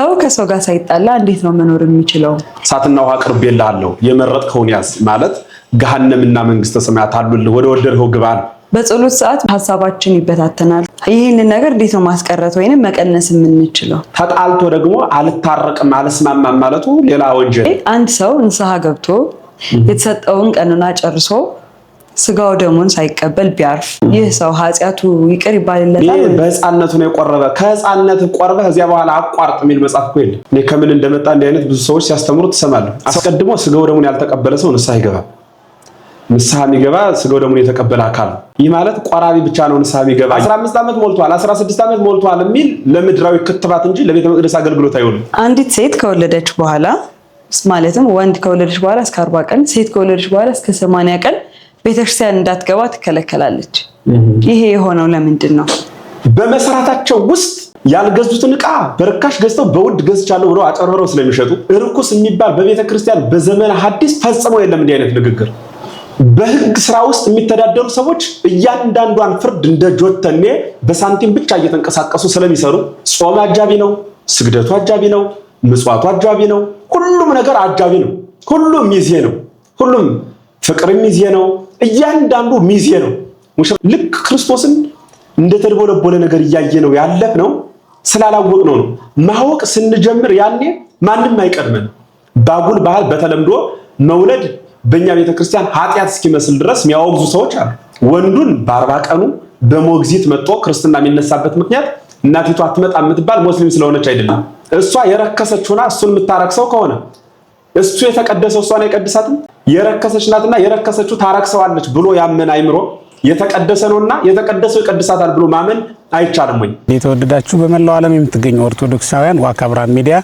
ሰው ከሰው ጋር ሳይጣላ እንዴት ነው መኖር የሚችለው? እሳትና ውሃ አቅርቤልሃለሁ የመረጥከውን ያዝ ማለት ገሃነምና መንግስተ ሰማያት አሉልህ ወደ ወደድኸው ግባ። በጸሎት ሰዓት ሐሳባችን ይበታተናል። ይሄንን ነገር እንዴት ነው ማስቀረት ወይንም መቀነስ የምንችለው? ተጣልቶ ደግሞ አልታረቅም አልስማማም ማለቱ ሌላ ወንጀል። አንድ ሰው ንስሐ ገብቶ የተሰጠውን ቀንና ጨርሶ ስጋው ደሙን ሳይቀበል ቢያርፍ ይህ ሰው ኃጢያቱ ይቅር ይባልለታል? በህፃንነቱ ነው የቆረበ። ከህፃንነት ቆርበህ እዚያ በኋላ አቋርጥ የሚል መጽሐፍ እኮ የለም። እኔ ከምን እንደመጣ እንዲህ አይነት ብዙ ሰዎች ሲያስተምሩ ትሰማለህ። አስቀድሞ ስጋው ደሙን ያልተቀበለ ሰው ንስሐ ይገባል። ንስሐ የሚገባ ስጋው ደሙን የተቀበለ አካል። ይህ ማለት ቆራቢ ብቻ ነው ንስሐ የሚገባ። 15 ዓመት ሞልቷል 16 ዓመት ሞልቷል የሚል ለምድራዊ ክትባት እንጂ ለቤተ መቅደስ አገልግሎት አይውልም። አንዲት ሴት ከወለደች በኋላ ማለትም ወንድ ከወለደች በኋላ እስከ 40 ቀን ሴት ከወለደች በኋላ እስከ 80 ቀን ቤተክርስቲያን እንዳትገባ ትከለከላለች። ይሄ የሆነው ለምንድን ነው? በመሰራታቸው ውስጥ ያልገዙትን ዕቃ በርካሽ ገዝተው በውድ ገዝቻለሁ ብለው አጨርብረው ስለሚሸጡ ርኩስ የሚባል በቤተክርስቲያን በዘመነ ሐዲስ ፈጽሞ የለም እንዲህ አይነት ንግግር። በህግ ስራ ውስጥ የሚተዳደሩ ሰዎች እያንዳንዷን ፍርድ እንደ ጆተኔ በሳንቲም ብቻ እየተንቀሳቀሱ ስለሚሰሩ ጾም አጃቢ ነው፣ ስግደቱ አጃቢ ነው፣ ምጽዋቱ አጃቢ ነው፣ ሁሉም ነገር አጃቢ ነው። ሁሉም ሚዜ ነው። ሁሉም ፍቅር ሚዜ ነው። እያንዳንዱ ሚዜ ነው። ልክ ክርስቶስን እንደተደቦለቦለ ነገር እያየ ነው ያለፍ ነው ስላላወቅ ነው። ማወቅ ስንጀምር ያኔ ማንም አይቀድመን። ባጉል ባህል በተለምዶ መውለድ በእኛ ቤተክርስቲያን ኃጢያት እስኪመስል ድረስ የሚያወግዙ ሰዎች አሉ። ወንዱን በ40 ቀኑ በሞግዚት መጥቶ ክርስትና የሚነሳበት ምክንያት እናቲቱ አትመጣ የምትባል ሙስሊም ስለሆነች አይደለም። እሷ የረከሰች ሆና እሱን የምታረክሰው ከሆነ እሱ የተቀደሰው እሷን አይቀድሳትም። የረከሰች ናትና የረከሰችው ታረክሰዋለች ብሎ ያመን አይምሮ የተቀደሰ ነውና የተቀደሰው ይቀድሳታል ብሎ ማመን አይቻልም ወይ? የተወደዳችሁ በመላው ዓለም የምትገኙ ኦርቶዶክሳውያን ዋካ ብርሃን ሚዲያ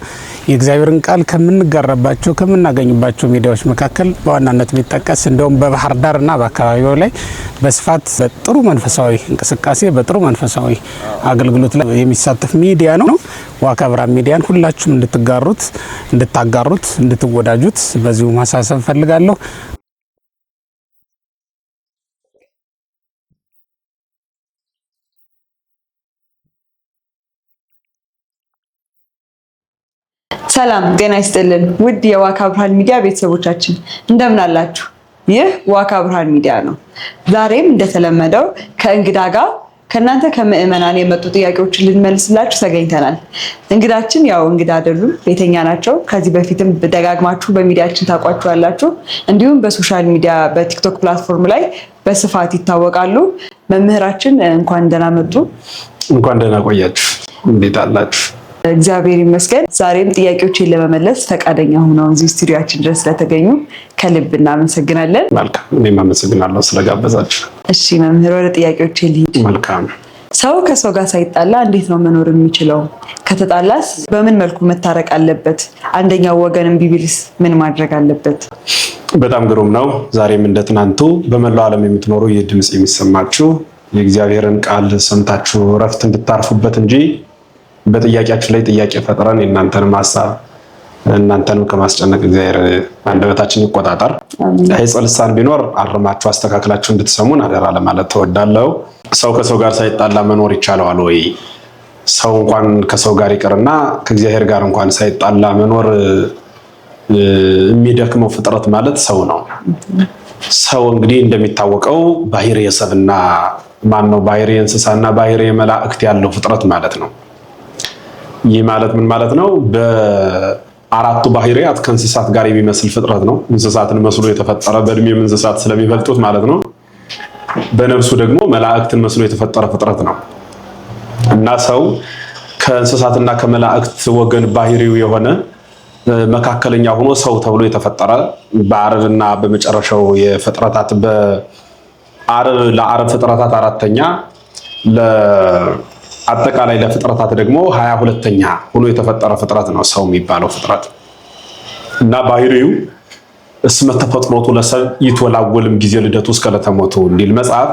የእግዚአብሔርን ቃል ከምንጋራባቸው ከምናገኙባቸው ሚዲያዎች መካከል በዋናነት የሚጠቀስ እንደውም በባህር ዳርና በአካባቢው ላይ በስፋት በጥሩ መንፈሳዊ እንቅስቃሴ በጥሩ መንፈሳዊ አገልግሎት ላይ የሚሳተፍ ሚዲያ ነው። ዋካ ብርሃን ሚዲያን ሁላችሁም እንድታጋሩት እንድትወዳጁት በዚሁ ማሳሰብ ፈልጋለሁ። ሰላም ጤና ይስጥልን ውድ የዋካ ብርሃን ሚዲያ ቤተሰቦቻችን እንደምን አላችሁ? ይህ ዋካ ብርሃን ሚዲያ ነው። ዛሬም እንደተለመደው ከእንግዳ ጋር ከእናንተ ከምእመናን የመጡ ጥያቄዎችን ልንመልስላችሁ ተገኝተናል። እንግዳችን ያው እንግዳ አይደሉም፣ ቤተኛ ናቸው። ከዚህ በፊትም ደጋግማችሁ በሚዲያችን ታውቋቸዋላችሁ። እንዲሁም በሶሻል ሚዲያ በቲክቶክ ፕላትፎርም ላይ በስፋት ይታወቃሉ። መምህራችን እንኳን ደህና መጡ። እንኳን ደህና ቆያችሁ። እንዴት አላችሁ? እግዚአብሔር ይመስገን። ዛሬም ጥያቄዎችን ለመመለስ ፈቃደኛ ሆነው እዚህ ስቱዲዮአችን ድረስ ስለተገኙ ከልብ እናመሰግናለን። መልካም፣ እኔም አመሰግናለሁ ስለጋበዛችሁ። እሺ መምህር፣ ወደ ጥያቄዎች ልሂድ። መልካም። ሰው ከሰው ጋር ሳይጣላ እንዴት ነው መኖር የሚችለው? ከተጣላስ በምን መልኩ መታረቅ አለበት? አንደኛው ወገንም ቢቢልስ ምን ማድረግ አለበት? በጣም ግሩም ነው። ዛሬም እንደ ትናንቱ በመላው ዓለም የምትኖሩ ይህ ድምጽ የሚሰማችሁ የእግዚአብሔርን ቃል ሰምታችሁ ረፍት እንድታርፉበት እንጂ በጥያቄያችሁ ላይ ጥያቄ ፈጥረን የእናንተንም ሐሳብ እናንተንም ከማስጨነቅ እግዚአብሔር አንደበታችን ይቆጣጠር። ሐይጽ ልሳን ቢኖር አርማችሁ አስተካክላችሁ እንድትሰሙን አደራ ለማለት ተወዳለሁ። ሰው ከሰው ጋር ሳይጣላ መኖር ይቻላል ወይ? ሰው እንኳን ከሰው ጋር ይቅርና ከእግዚአብሔር ጋር እንኳን ሳይጣላ መኖር የሚደክመው ፍጥረት ማለት ሰው ነው። ሰው እንግዲህ እንደሚታወቀው ባህሪ የሰብና ባህሪ እንስሳና ባህሪ የመላእክት ያለው ፍጥረት ማለት ነው። ይህ ማለት ምን ማለት ነው? በአራቱ ባህሪያት ከእንስሳት ጋር የሚመስል ፍጥረት ነው። እንስሳትን መስሎ የተፈጠረ በእድሜም እንስሳት ስለሚበልጡት ማለት ነው። በነፍሱ ደግሞ መላእክትን መስሎ የተፈጠረ ፍጥረት ነው እና ሰው ከእንስሳትና ከመላእክት ወገን ባህሪው የሆነ መካከለኛ ሆኖ ሰው ተብሎ የተፈጠረ በአረብና በመጨረሻው የፍጥረታት ለአረብ ፍጥረታት አራተኛ አጠቃላይ ለፍጥረታት ደግሞ 22ኛ ሆኖ የተፈጠረ ፍጥረት ነው ሰው የሚባለው ፍጥረት እና ባህሪው እስመ ተፈጥሮቱ ለሰብ ይትወላወልም ጊዜ ልደቱ እስከ ለተሞቱ እንዲል መጽሐፍ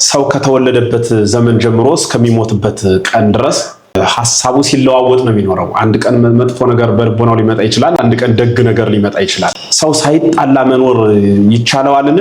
ሰው ከተወለደበት ዘመን ጀምሮ እስከሚሞትበት ቀን ድረስ ሐሳቡ ሲለዋወጥ ነው የሚኖረው። አንድ ቀን መጥፎ ነገር በልቦናው ሊመጣ ይችላል፣ አንድ ቀን ደግ ነገር ሊመጣ ይችላል። ሰው ሳይጣላ መኖር ይቻለዋልን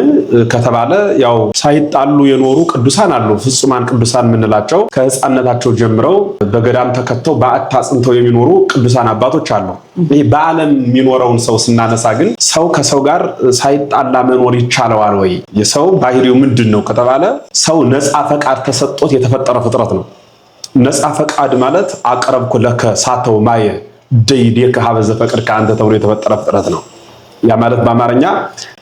ከተባለ ያው ሳይጣሉ የኖሩ ቅዱሳን አሉ። ፍጹማን ቅዱሳን የምንላቸው ከሕፃንነታቸው ጀምረው በገዳም ተከተው በዓት አጽንተው የሚኖሩ ቅዱሳን አባቶች አሉ። ይሄ በዓለም የሚኖረውን ሰው ስናነሳ ግን ሰው ከሰው ጋር ሳይጣላ መኖር ይቻለዋል ወይ? የሰው ባህሪው ምንድን ነው ከተባለ ሰው ነፃ ፈቃድ ተሰጥቶት የተፈጠረ ፍጥረት ነው። ነፃ ፈቃድ ማለት አቀረብኩ ለከ ሳተው ማየ ደይዴከ ሀበ ዘፈቀድከ አንተ ተብሎ የተፈጠረ ፍጥረት ነው። ያ ማለት በአማርኛ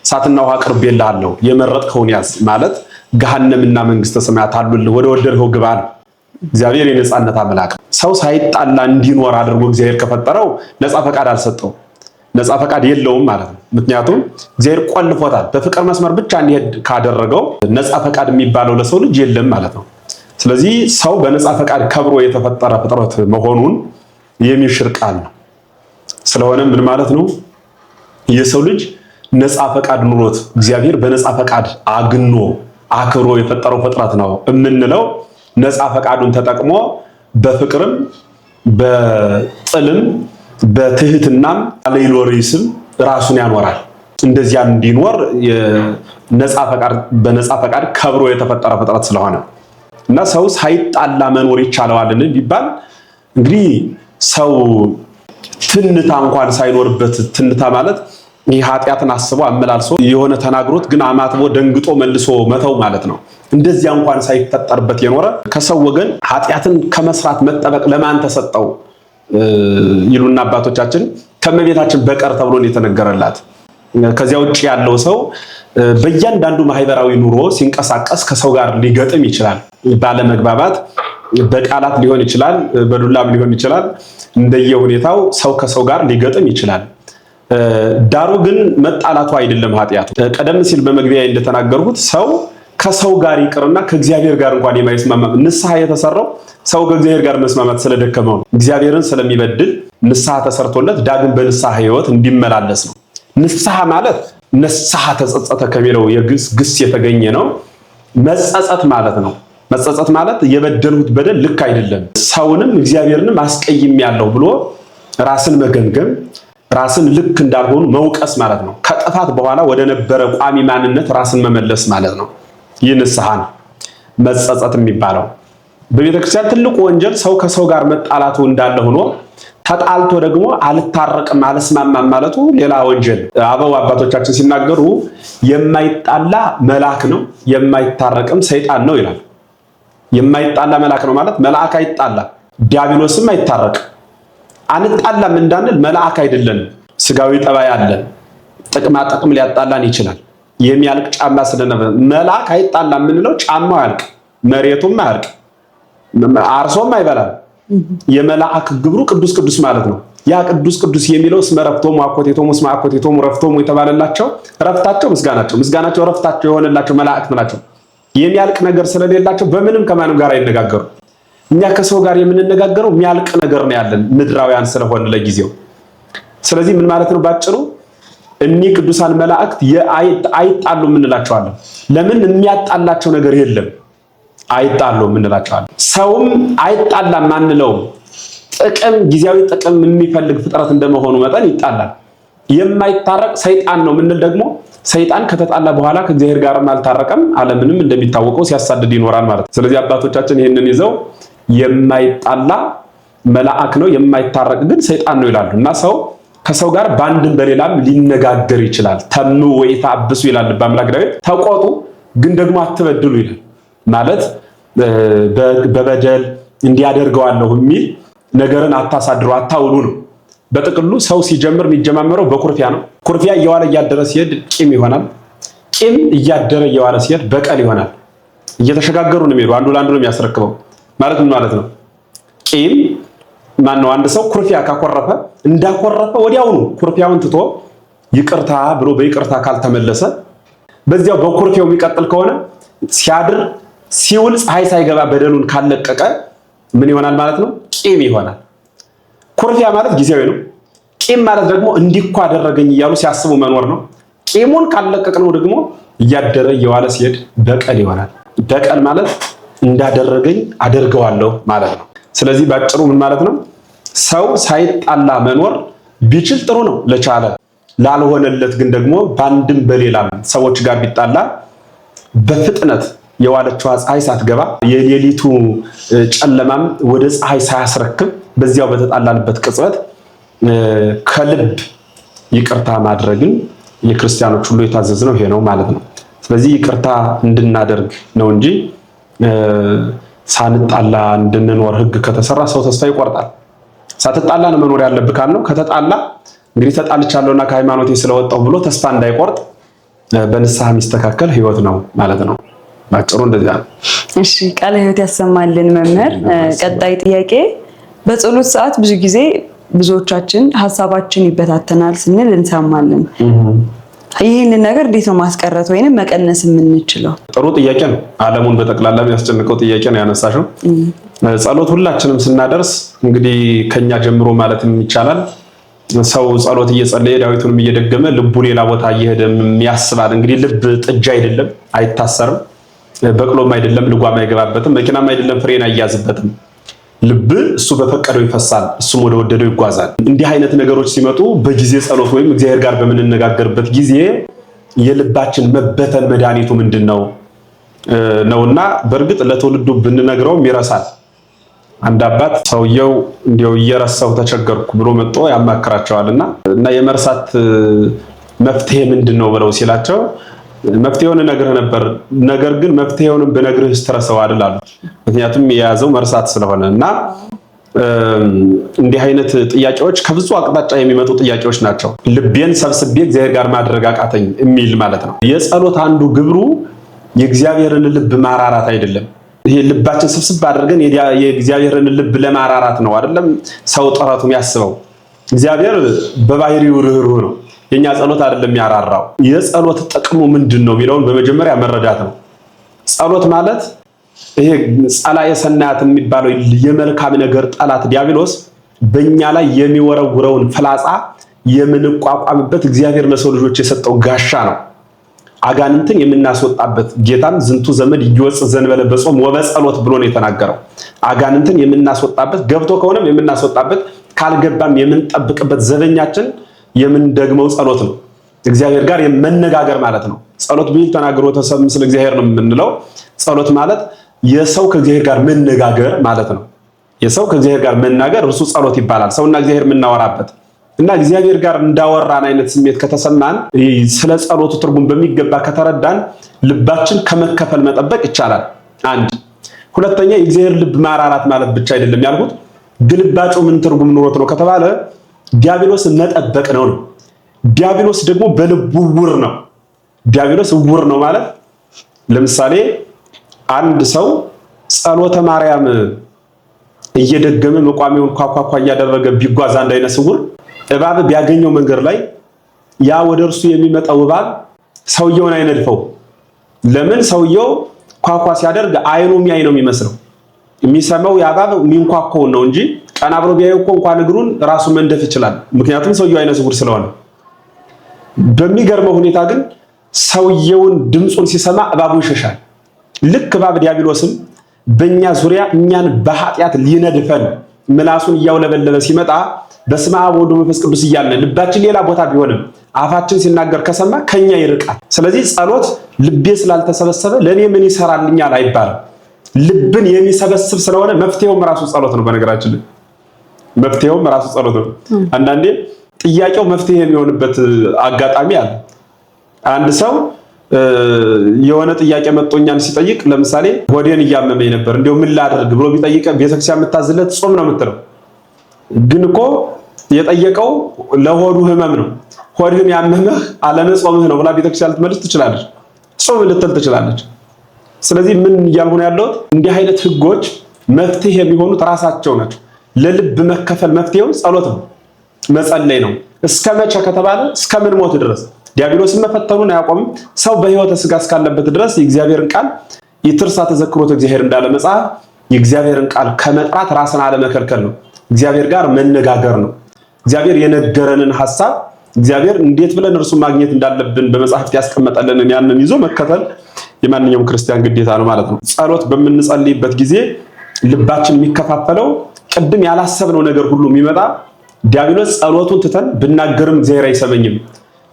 እሳትና ውሃ አቅርቤልሃለሁ የመረጥከውን ያዝ ማለት ገሃነምና መንግስተ ሰማያት አሉልህ ወደ ወደድከው ግባ ነው። እግዚአብሔር የነፃነት አምላክ ሰው ሳይጣላ እንዲኖር አድርጎ እግዚአብሔር ከፈጠረው ነፃ ፈቃድ አልሰጠውም። ነፃ ፈቃድ የለውም ማለት ነው። ምክንያቱም እግዚአብሔር ቆልፎታል። በፍቅር መስመር ብቻ እንዲሄድ ካደረገው ነፃ ፈቃድ የሚባለው ለሰው ልጅ የለም ማለት ነው። ስለዚህ ሰው በነፃ ፈቃድ ከብሮ የተፈጠረ ፍጥረት መሆኑን የሚሽር ቃል ነው። ስለሆነ ምን ማለት ነው? የሰው ልጅ ነፃ ፈቃድ ኑሮት እግዚአብሔር በነፃ ፈቃድ አግኖ አክብሮ የፈጠረው ፍጥረት ነው የምንለው ነፃ ፈቃዱን ተጠቅሞ በፍቅርም በጥልም በትህትናም ለይሎሪስም ራሱን ያኖራል። እንደዚያ እንዲኖር በነፃ ፈቃድ ከብሮ የተፈጠረ ፍጥረት ስለሆነ እና ሰው ሳይጣላ መኖር ይቻለዋልን ቢባል እንግዲህ ሰው ትንታ እንኳን ሳይኖርበት ትንታ ማለት ይህ ኃጢአትን አስቦ አመላልሶ የሆነ ተናግሮት ግን አማትቦ ደንግጦ መልሶ መተው ማለት ነው። እንደዚያ እንኳን ሳይፈጠርበት የኖረ ከሰው ወገን ኃጢአትን ከመስራት መጠበቅ ለማን ተሰጠው ይሉና አባቶቻችን ከመቤታችን በቀር ተብሎ ነው የተነገረላት። ከዚያ ውጪ ያለው ሰው በእያንዳንዱ ማህበራዊ ኑሮ ሲንቀሳቀስ ከሰው ጋር ሊገጥም ይችላል። ባለመግባባት በቃላት ሊሆን ይችላል፣ በዱላም ሊሆን ይችላል። እንደየሁኔታው ሰው ከሰው ጋር ሊገጥም ይችላል። ዳሩ ግን መጣላቱ አይደለም ኃጢአቱ። ቀደም ሲል በመግቢያ እንደተናገርኩት ሰው ከሰው ጋር ይቅርና ከእግዚአብሔር ጋር እንኳን የማይስማማ ንስሐ የተሰራው ሰው ከእግዚአብሔር ጋር መስማማት ስለደከመው ነው። እግዚአብሔርን ስለሚበድል ንስሐ ተሰርቶለት ዳግም በንስሐ ሕይወት እንዲመላለስ ነው። ንስሐ ማለት ንስሐ ተጸጸተ ከሚለው የግስ ግስ የተገኘ ነው። መጸጸት ማለት ነው። መጸጸት ማለት የበደልሁት በደል ልክ አይደለም፣ ሰውንም እግዚአብሔርንም አስቀይም ያለው ብሎ ራስን መገምገም፣ ራስን ልክ እንዳልሆኑ መውቀስ ማለት ነው። ከጥፋት በኋላ ወደ ነበረ ቋሚ ማንነት ራስን መመለስ ማለት ነው። ይህ ንስሐ ነው መጸጸት የሚባለው። በቤተክርስቲያን ትልቁ ወንጀል ሰው ከሰው ጋር መጣላቱ እንዳለ ሆኖ ተጣልቶ ደግሞ አልታረቅም አልስማማም ማለቱ ሌላ ወንጀል። አበው አባቶቻችን ሲናገሩ የማይጣላ መልአክ ነው የማይታረቅም ሰይጣን ነው ይላል። የማይጣላ መልአክ ነው ማለት መልአክ አይጣላ ዲያብሎስም አይታረቅ። አንጣላም እንዳንል መልአክ አይደለንም፣ ስጋዊ ጠባይ አለን። ጥቅማ ጥቅም ሊያጣላን ይችላል። የሚያልቅ ጫማ ስለነበረ መልአክ አይጣላም የምንለው ጫማው ያልቅ መሬቱም አያልቅ አርሶም አይበላም። የመልአክ ግብሩ ቅዱስ ቅዱስ ማለት ነው። ያ ቅዱስ ቅዱስ የሚለው እስመ ረፍቶሙ አኮቴቶሙ እስመ አኮቴቶሙ ረፍቶሙ የተባለላቸው ረፍታቸው ምስጋናቸው ረፍታቸው የሆነላቸው መላእክት ናቸው። የሚያልቅ ነገር ስለሌላቸው በምንም ከማንም ጋር አይነጋገሩ። እኛ ከሰው ጋር የምንነጋገረው የሚያልቅ ነገር ነው ያለን ምድራውያን ስለሆነ ለጊዜው። ስለዚህ ምን ማለት ነው ባጭሩ? እኒህ ቅዱሳን መላእክት አይጣሉም እንላቸዋለን። ለምን? የሚያጣላቸው ነገር የለም፣ አይጣሉም እንላቸዋለን። ሰውም አይጣላም አንለውም። ጥቅም ጊዜያዊ ጥቅም የሚፈልግ ፍጥረት እንደመሆኑ መጠን ይጣላል። የማይታረቅ ሰይጣን ነው ምንል ደግሞ ሰይጣን ከተጣላ በኋላ ከእግዚአብሔር ጋርም አልታረቀም፣ ዓለምንም እንደሚታወቀው ሲያሳድድ ይኖራል ማለት ነው። ስለዚህ አባቶቻችን ይህንን ይዘው የማይጣላ መልአክ ነው የማይታረቅ ግን ሰይጣን ነው ይላሉ። እና ሰው ከሰው ጋር በአንድም በሌላም ሊነጋገር ይችላል። ተምኑ ወኢታብሱ ይላል በአምላክ ዳዊት። ተቆጡ ግን ደግሞ አትበድሉ ይላል። ማለት በበደል እንዲያደርገዋለሁ የሚል ነገርን አታሳድሩ አታውሉ ነው። በጥቅሉ ሰው ሲጀምር የሚጀማመረው በኩርፊያ ነው። ኩርፊያ እየዋለ እያደረ ሲሄድ ቂም ይሆናል። ቂም እያደረ እየዋለ ሲሄድ በቀል ይሆናል። እየተሸጋገሩ ነው የሚሄዱ። አንዱ ለአንዱ ነው የሚያስረክበው። ማለት ምን ማለት ነው? ቂም ማነው? አንድ ሰው ኩርፊያ ካኮረፈ እንዳኮረፈ ወዲያውኑ ኩርፊያውን ትቶ ይቅርታ ብሎ በይቅርታ ካልተመለሰ በዚያው በኩርፊያው የሚቀጥል ከሆነ ሲያድር ሲውል ፀሐይ ሳይገባ በደሉን ካለቀቀ ምን ይሆናል ማለት ነው? ቂም ይሆናል። ኩርፊያ ማለት ጊዜያዊ ነው። ቂም ማለት ደግሞ እንዲኳ አደረገኝ እያሉ ሲያስቡ መኖር ነው። ቂሙን ካለቀቅነው ደግሞ እያደረ እየዋለ ሲሄድ በቀል ይሆናል። በቀል ማለት እንዳደረገኝ አደርገዋለሁ ማለት ነው። ስለዚህ ባጭሩ ምን ማለት ነው? ሰው ሳይጣላ መኖር ቢችል ጥሩ ነው ለቻለ። ላልሆነለት ግን ደግሞ በአንድም በሌላም ሰዎች ጋር ቢጣላ በፍጥነት የዋለችዋ ፀሐይ ሳትገባ የሌሊቱ ጨለማም ወደ ፀሐይ ሳያስረክብ በዚያው በተጣላንበት ቅጽበት ከልብ ይቅርታ ማድረግን የክርስቲያኖች ሁሉ የታዘዝነው ይሄ ነው ማለት ነው። ስለዚህ ይቅርታ እንድናደርግ ነው እንጂ ሳንጣላ እንድንኖር ሕግ ከተሰራ ሰው ተስፋ ይቆርጣል። ሳትጣላ ነው መኖር ያለብህ ካልነው ከተጣላ እንግዲህ ተጣልቻለሁና ከሃይማኖቴ ስለወጣሁ ብሎ ተስፋ እንዳይቆርጥ በንስሐ የሚስተካከል ህይወት ነው ማለት ነው። ባጭሩ እንደዚያ ነው። እሺ ቃለ ሕይወት ያሰማልን መምህር። ቀጣይ ጥያቄ በጸሎት ሰዓት ብዙ ጊዜ ብዙዎቻችን ሀሳባችን ይበታተናል ስንል እንሰማለን። ይህንን ነገር እንዴት ነው ማስቀረት ወይንም መቀነስ የምንችለው? ጥሩ ጥያቄ ነው። ዓለሙን በጠቅላላ የሚያስጨንቀው ጥያቄ ነው ያነሳሽው። ጸሎት ሁላችንም ስናደርስ እንግዲህ ከኛ ጀምሮ ማለትም ይቻላል ሰው ጸሎት እየጸለየ ዳዊቱንም እየደገመ ልቡ ሌላ ቦታ እየሄደ ያስባል። እንግዲህ ልብ ጥጃ አይደለም፣ አይታሰርም። በቅሎም አይደለም፣ ልጓም አይገባበትም። መኪናም አይደለም፣ ፍሬን አይያዝበትም። ልብ እሱ በፈቀደው ይፈሳል፣ እሱም ወደ ወደደው ይጓዛል። እንዲህ አይነት ነገሮች ሲመጡ በጊዜ ጸሎት ወይም እግዚአብሔር ጋር በምንነጋገርበት ጊዜ የልባችን መበተን መድኃኒቱ ምንድነው ነውና በእርግጥ ለትውልዱ ብንነግረውም ይረሳል። አንድ አባት ሰውየው እንዲያው እየረሳው ተቸገርኩ ብሎ መጥቶ ያማክራቸዋልና እና የመርሳት መፍትሄ ምንድነው ብለው ሲላቸው መፍትሄውን እነግርህ ነበር፣ ነገር ግን መፍትሄውንም ብነግርህ ስትረሳው አይደል አሉት። ምክንያቱም የያዘው መርሳት ስለሆነ እና እንዲህ አይነት ጥያቄዎች ከብዙ አቅጣጫ የሚመጡ ጥያቄዎች ናቸው። ልቤን ሰብስቤ እግዚአብሔር ጋር ማድረግ አቃተኝ የሚል ማለት ነው። የጸሎት አንዱ ግብሩ የእግዚአብሔርን ልብ ማራራት አይደለም። ይሄ ልባችን ስብስብ አድርገን የእግዚአብሔርን ልብ ለማራራት ነው አይደለም ሰው ጥረቱ የሚያስበው። እግዚአብሔር በባህሪው ርህሩህ ነው። የኛ ጸሎት አይደለም ያራራው። የጸሎት ጥቅሙ ምንድነው የሚለውን በመጀመሪያ መረዳት ነው። ጸሎት ማለት ይሄ ጸላኤ ሰናያት የሚባለው የመልካም ነገር ጠላት ዲያብሎስ በእኛ ላይ የሚወረውረውን ፍላጻ የምንቋቋምበት እግዚአብሔር ለሰው ልጆች የሰጠው ጋሻ ነው። አጋንንትን የምናስወጣበት ጌታም ዝንቱ ዘመድ ይወጽ ዘንበለ በጾም ወበጸሎት ብሎ ነው የተናገረው። አጋንንትን የምናስወጣበት ገብቶ ከሆነም የምናስወጣበት ካልገባም የምንጠብቅበት ዘበኛችን የምንደግመው ጸሎት ነው። እግዚአብሔር ጋር የመነጋገር ማለት ነው። ጸሎት ቢል ተናግሮ ተሰብ ምስለ እግዚአብሔር ነው የምንለው። ጸሎት ማለት የሰው ከእግዚአብሔር ጋር መነጋገር ማለት ነው። የሰው ከእግዚአብሔር ጋር መናገር እርሱ ጸሎት ይባላል። ሰውና እግዚአብሔር የምናወራበት እና እግዚአብሔር ጋር እንዳወራን አይነት ስሜት ከተሰማን ስለ ጸሎቱ ትርጉም በሚገባ ከተረዳን ልባችን ከመከፈል መጠበቅ ይቻላል። አንድ ሁለተኛ የእግዚአብሔር ልብ ማራራት ማለት ብቻ አይደለም ያልኩት። ግልባጩ ምን ትርጉም ኖሮት ነው ከተባለ ዲያብሎስ መጠበቅ ነው። ዲያብሎስ ደግሞ በልቡ ዕውር ነው። ዲያብሎስ ዕውር ነው ማለት ለምሳሌ አንድ ሰው ጸሎተ ማርያም እየደገመ መቋሚውን ኳኳኳ እያደረገ ቢጓዝ አንድ አይነ ስውር እባብ ቢያገኘው መንገድ ላይ ያ ወደ እርሱ የሚመጣው እባብ ሰውየውን አይነድፈው። ለምን? ሰውየው ኳኳ ሲያደርግ አይኑ የሚያይ ነው የሚመስለው። የሚሰማው ያ እባብ የሚንኳኳው ነው እንጂ ቀና ብሎ ቢያየው እንኳን እግሩን ራሱ መንደፍ ይችላል። ምክንያቱም ሰውየው አይነ ስውር ስለሆነ። በሚገርመው ሁኔታ ግን ሰውየውን ድምፁን ሲሰማ እባቡ ይሸሻል። ልክ እባብ ዲያብሎስም በእኛ ዙሪያ እኛን በኃጢአት ሊነድፈን ምላሱን እያውለበለበ ሲመጣ በስመ አብ ወወልድ ወመንፈስ ቅዱስ እያልን ልባችን ሌላ ቦታ ቢሆንም አፋችን ሲናገር ከሰማ ከኛ ይርቃል። ስለዚህ ጸሎት ልቤ ስላልተሰበሰበ ለኔ ምን ይሰራልኛል አይባልም። ልብን የሚሰበስብ ስለሆነ መፍትሄውም ራሱ ጸሎት ነው። በነገራችን ላይ መፍትሄውም ራሱ ጸሎት ነው። አንዳንዴ ጥያቄው መፍትሄ የሚሆንበት አጋጣሚ አለ። አንድ ሰው የሆነ ጥያቄ መጥቶኛን ሲጠይቅ ለምሳሌ ሆዴን እያመመኝ ነበር እንዴው ምን ላድርግ ብሎ ቢጠይቅ ቤተክርስቲያን የምታዝለት ጾም ነው የምትለው። ግን እኮ የጠየቀው ለሆዱ ህመም ነው። ሆድን ያመመህ አለመጾምህ ነው ብላ ቤተክርስቲያን ልትመልስ ትችላለች። ጾም ልትል ትችላለች። ስለዚህ ምን እያልኩ ነው ያለሁት? እንዲህ አይነት ህጎች መፍትሄ የሚሆኑት ራሳቸው ናቸው። ለልብ መከፈል መፍትሄው ጸሎት ነው፣ መጸለይ ነው። እስከ መቼ ከተባለ እስከ ምን ሞት ድረስ ዲያብሎስን መፈተኑን አያቆምም። ሰው በህይወተ ስጋ እስካለበት ድረስ የእግዚአብሔርን ቃል ይትርሳ ተዘክሮት እግዚአብሔር እንዳለ መጽሐፍ የእግዚአብሔርን ቃል ከመጥራት ራስን አለመከልከል ነው። እግዚአብሔር ጋር መነጋገር ነው። እግዚአብሔር የነገረንን ሐሳብ እግዚአብሔር እንዴት ብለን እርሱን ማግኘት እንዳለብን በመጽሐፍት ያስቀመጠልንን ያንን ይዞ መከተል የማንኛውም ክርስቲያን ግዴታ ነው ማለት ነው። ጸሎት በምንጸልይበት ጊዜ ልባችን የሚከፋፈለው ቅድም ያላሰብነው ነገር ሁሉ የሚመጣ ዲያብሎስ ጸሎቱን ትተን ብናገርም እግዚአብሔር አይሰማኝም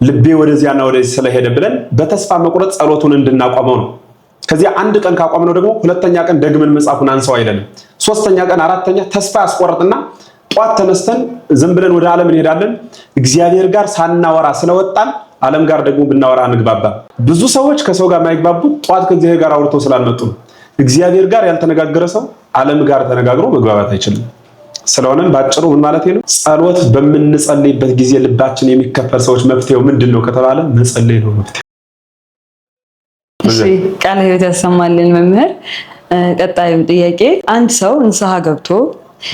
ልቤ ወደዚያና ወደዚህ ስለሄደ ብለን በተስፋ መቁረጥ ጸሎቱን እንድናቆመው ነው። ከዚያ አንድ ቀን ካቆምነው ደግሞ ሁለተኛ ቀን ደግመን መጻፉን አንሰው አይደለም። ሶስተኛ ቀን አራተኛ ተስፋ ያስቆርጥና ጧት ተነስተን ዝም ብለን ወደ ዓለም እንሄዳለን። እግዚአብሔር ጋር ሳናወራ ስለወጣን ዓለም ጋር ደግሞ ብናወራ እንግባባ። ብዙ ሰዎች ከሰው ጋር የማይግባቡት ጧት ከእግዚአብሔር ጋር አውርተው ስላልመጡ ነው። እግዚአብሔር ጋር ያልተነጋገረ ሰው ዓለም ጋር ተነጋግሮ መግባባት አይችልም። ስለሆነም ባጭሩ ምን ማለት ነው? ጸሎት በምንጸልይበት ጊዜ ልባችን የሚከፈል ሰዎች መፍትሄው ምንድነው ከተባለ መጸለይ ነው መፍትሄው። እሺ ቃለ ሕይወት ያሰማልን መምህር። ቀጣዩ ጥያቄ አንድ ሰው ንስሐ ገብቶ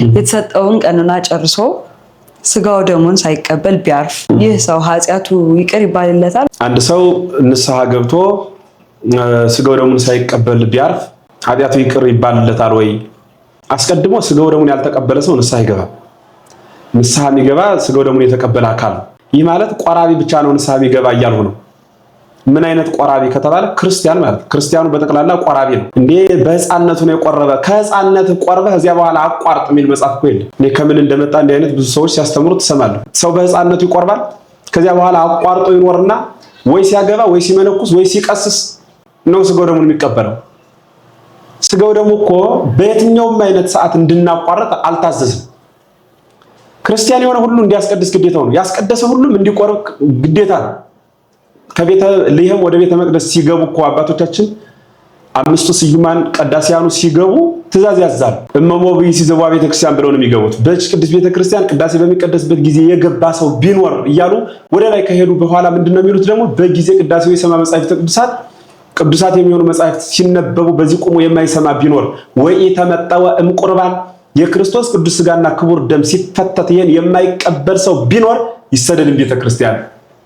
የተሰጠውን ቀንና ጨርሶ ስጋው ደሙን ሳይቀበል ቢያርፍ ይህ ሰው ኃጢአቱ ይቅር ይባልለታል? አንድ ሰው ንስሐ ገብቶ ስጋው ደሙን ሳይቀበል ቢያርፍ ኃጢአቱ ይቅር ይባልለታል ወይ? አስቀድሞ ስጋው ደሙን ያልተቀበለ ሰው ንስሐ ይገባል። ንስሐ የሚገባ ስጋው ደሙን የተቀበለ አካል ነው። ይህ ማለት ቆራቢ ብቻ ነው ንስሐ የሚገባ እያልሁ ነው። ምን አይነት ቆራቢ ከተባለ ክርስቲያን ማለት ክርስቲያኑ በጠቅላላ ቆራቢ ነው። እንዴ በህፃንነቱ ነው የቆረበ? ከህፃንነት ቆርበህ ከዚያ በኋላ አቋርጥ የሚል መጽሐፍ እኮ የለም። እኔ ከምን እንደመጣ እንዲህ አይነት ብዙ ሰዎች ሲያስተምሩ ትሰማለህ። ሰው በህፃንነቱ ይቆርባል፣ ከዚያ በኋላ አቋርጦ ይኖርና ወይ ሲያገባ ወይ ሲመነኩስ ወይ ሲቀስስ ነው ስጋው ደሙን የሚቀበለው። ስጋው ደሙ እኮ በየትኛውም አይነት ሰዓት እንድናቋርጥ አልታዘዝም። ክርስቲያን የሆነ ሁሉ እንዲያስቀድስ ግዴታው ነው። ያስቀደሰ ሁሉም እንዲቆርብ ግዴታ ነው። ከቤተ ልሔም ወደ ቤተ መቅደስ ሲገቡ እኮ አባቶቻችን አምስቱ ስዩማን ቀዳሲያኑ ሲገቡ ትእዛዝ ያዛሉ። እመሞብይ ሲዘዋ ቤተክርስቲያን ብለው ነው የሚገቡት። በዚህ ቅዱስ ቤተክርስቲያን ቅዳሴ በሚቀደስበት ጊዜ የገባ ሰው ቢኖር እያሉ ወደ ላይ ከሄዱ በኋላ ምንድነው የሚሉት ደግሞ በጊዜ ቅዳሴው የሰማ መጻሕፍተ ቅዱሳት የሚሆኑ መጻሕፍት ሲነበቡ በዚህ ቆሞ የማይሰማ ቢኖር ወይ ተመጠወ እምቁርባን የክርስቶስ ቅዱስ ሥጋና ክቡር ደም ሲፈተት ይሄን የማይቀበል ሰው ቢኖር ይሰደድ ቤተክርስቲያን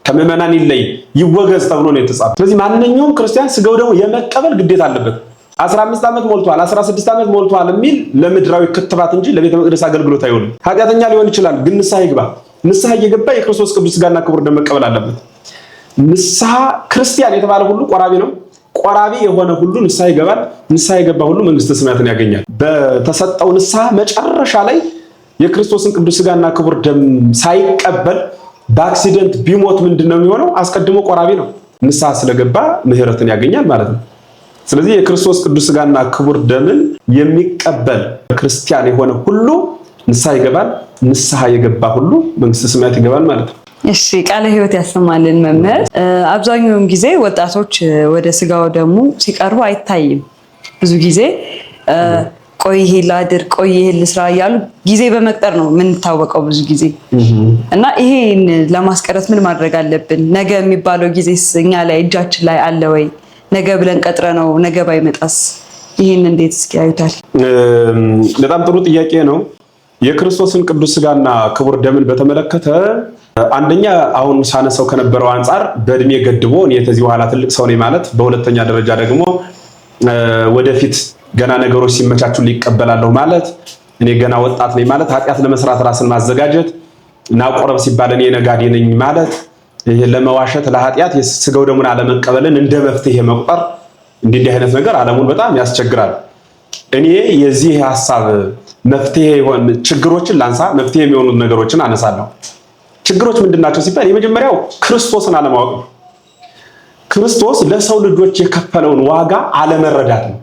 ከምዕመናን ይለይ ይወገዝ ተብሎ ነው የተጻፈው። ስለዚህ ማንኛውም ክርስቲያን ስጋው ደግሞ የመቀበል ግዴታ አለበት። 15 ዓመት ሞልቷል 16 ዓመት ሞልቷል የሚል ለምድራዊ ክትባት እንጂ ለቤተ መቅደስ አገልግሎት አይሆንም። ኃጢአተኛ ሊሆን ይችላል፣ ግን ንስሐ ይግባ። ንስሐ እየገባ የክርስቶስ ቅዱስ ሥጋና ክቡር ደም መቀበል አለበት። ንስሐ ክርስቲያን የተባለ ሁሉ ቆራቢ ነው። ቆራቢ የሆነ ሁሉ ንስሐ ይገባል። ንስሐ የገባ ሁሉ መንግስተ ሰማያትን ያገኛል። በተሰጠው ንስሐ መጨረሻ ላይ የክርስቶስን ቅዱስ ሥጋና ክቡር ደም ሳይቀበል በአክሲደንት ቢሞት ምንድነው የሚሆነው? አስቀድሞ ቆራቢ ነው። ንስሐ ስለገባ ምህረትን ያገኛል ማለት ነው። ስለዚህ የክርስቶስ ቅዱስ ሥጋና ክቡር ደምን የሚቀበል ክርስቲያን የሆነ ሁሉ ንስሐ ይገባል። ንስሐ የገባ ሁሉ መንግስተ ሰማያት ይገባል ማለት ነው። እሺ ቃለ ሕይወት ያሰማልን መምህር። አብዛኛውን ጊዜ ወጣቶች ወደ ስጋው ደሙ ሲቀርቡ አይታይም። ብዙ ጊዜ ቆይ ይሄ ላድር ቆይ ይሄ ልስራ እያሉ ጊዜ በመቅጠር ነው የምንታወቀው ብዙ ጊዜ እና ይሄን ለማስቀረት ምን ማድረግ አለብን? ነገ የሚባለው ጊዜስ እኛ ላይ እጃችን ላይ አለ ወይ? ነገ ብለን ቀጥረ ነው ነገ ባይመጣስ? ይሄን እንዴት እስኪ ያዩታል? በጣም ጥሩ ጥያቄ ነው። የክርስቶስን ቅዱስ ሥጋና ክቡር ደምን በተመለከተ አንደኛ አሁን ሳነሰው ከነበረው አንፃር በእድሜ ገድቦ እኔ ከዚህ በኋላ ትልቅ ሰው ነኝ ማለት፣ በሁለተኛ ደረጃ ደግሞ ወደፊት ገና ነገሮች ሲመቻቹ ሊቀበላለሁ ማለት፣ እኔ ገና ወጣት ነኝ ማለት፣ ኃጢአት ለመስራት ራስን ማዘጋጀት፣ ናቆረብ ሲባል እኔ ነጋዴ ነኝ ማለት፣ ለመዋሸት ለኃጢአት የስጋው ደሙን አለመቀበልን እንደ መፍትሄ መቁጠር፣ እንዲህ አይነት ነገር ዓለሙን በጣም ያስቸግራል። እኔ የዚህ ሐሳብ መፍትሄ ይሆን ችግሮችን ላንሳ፣ መፍትሄ የሚሆኑ ነገሮችን አነሳለሁ። ችግሮች ምንድናቸው ሲባል የመጀመሪያው ክርስቶስን አለማወቅ ነው። ክርስቶስ ለሰው ልጆች የከፈለውን ዋጋ አለመረዳት ነው።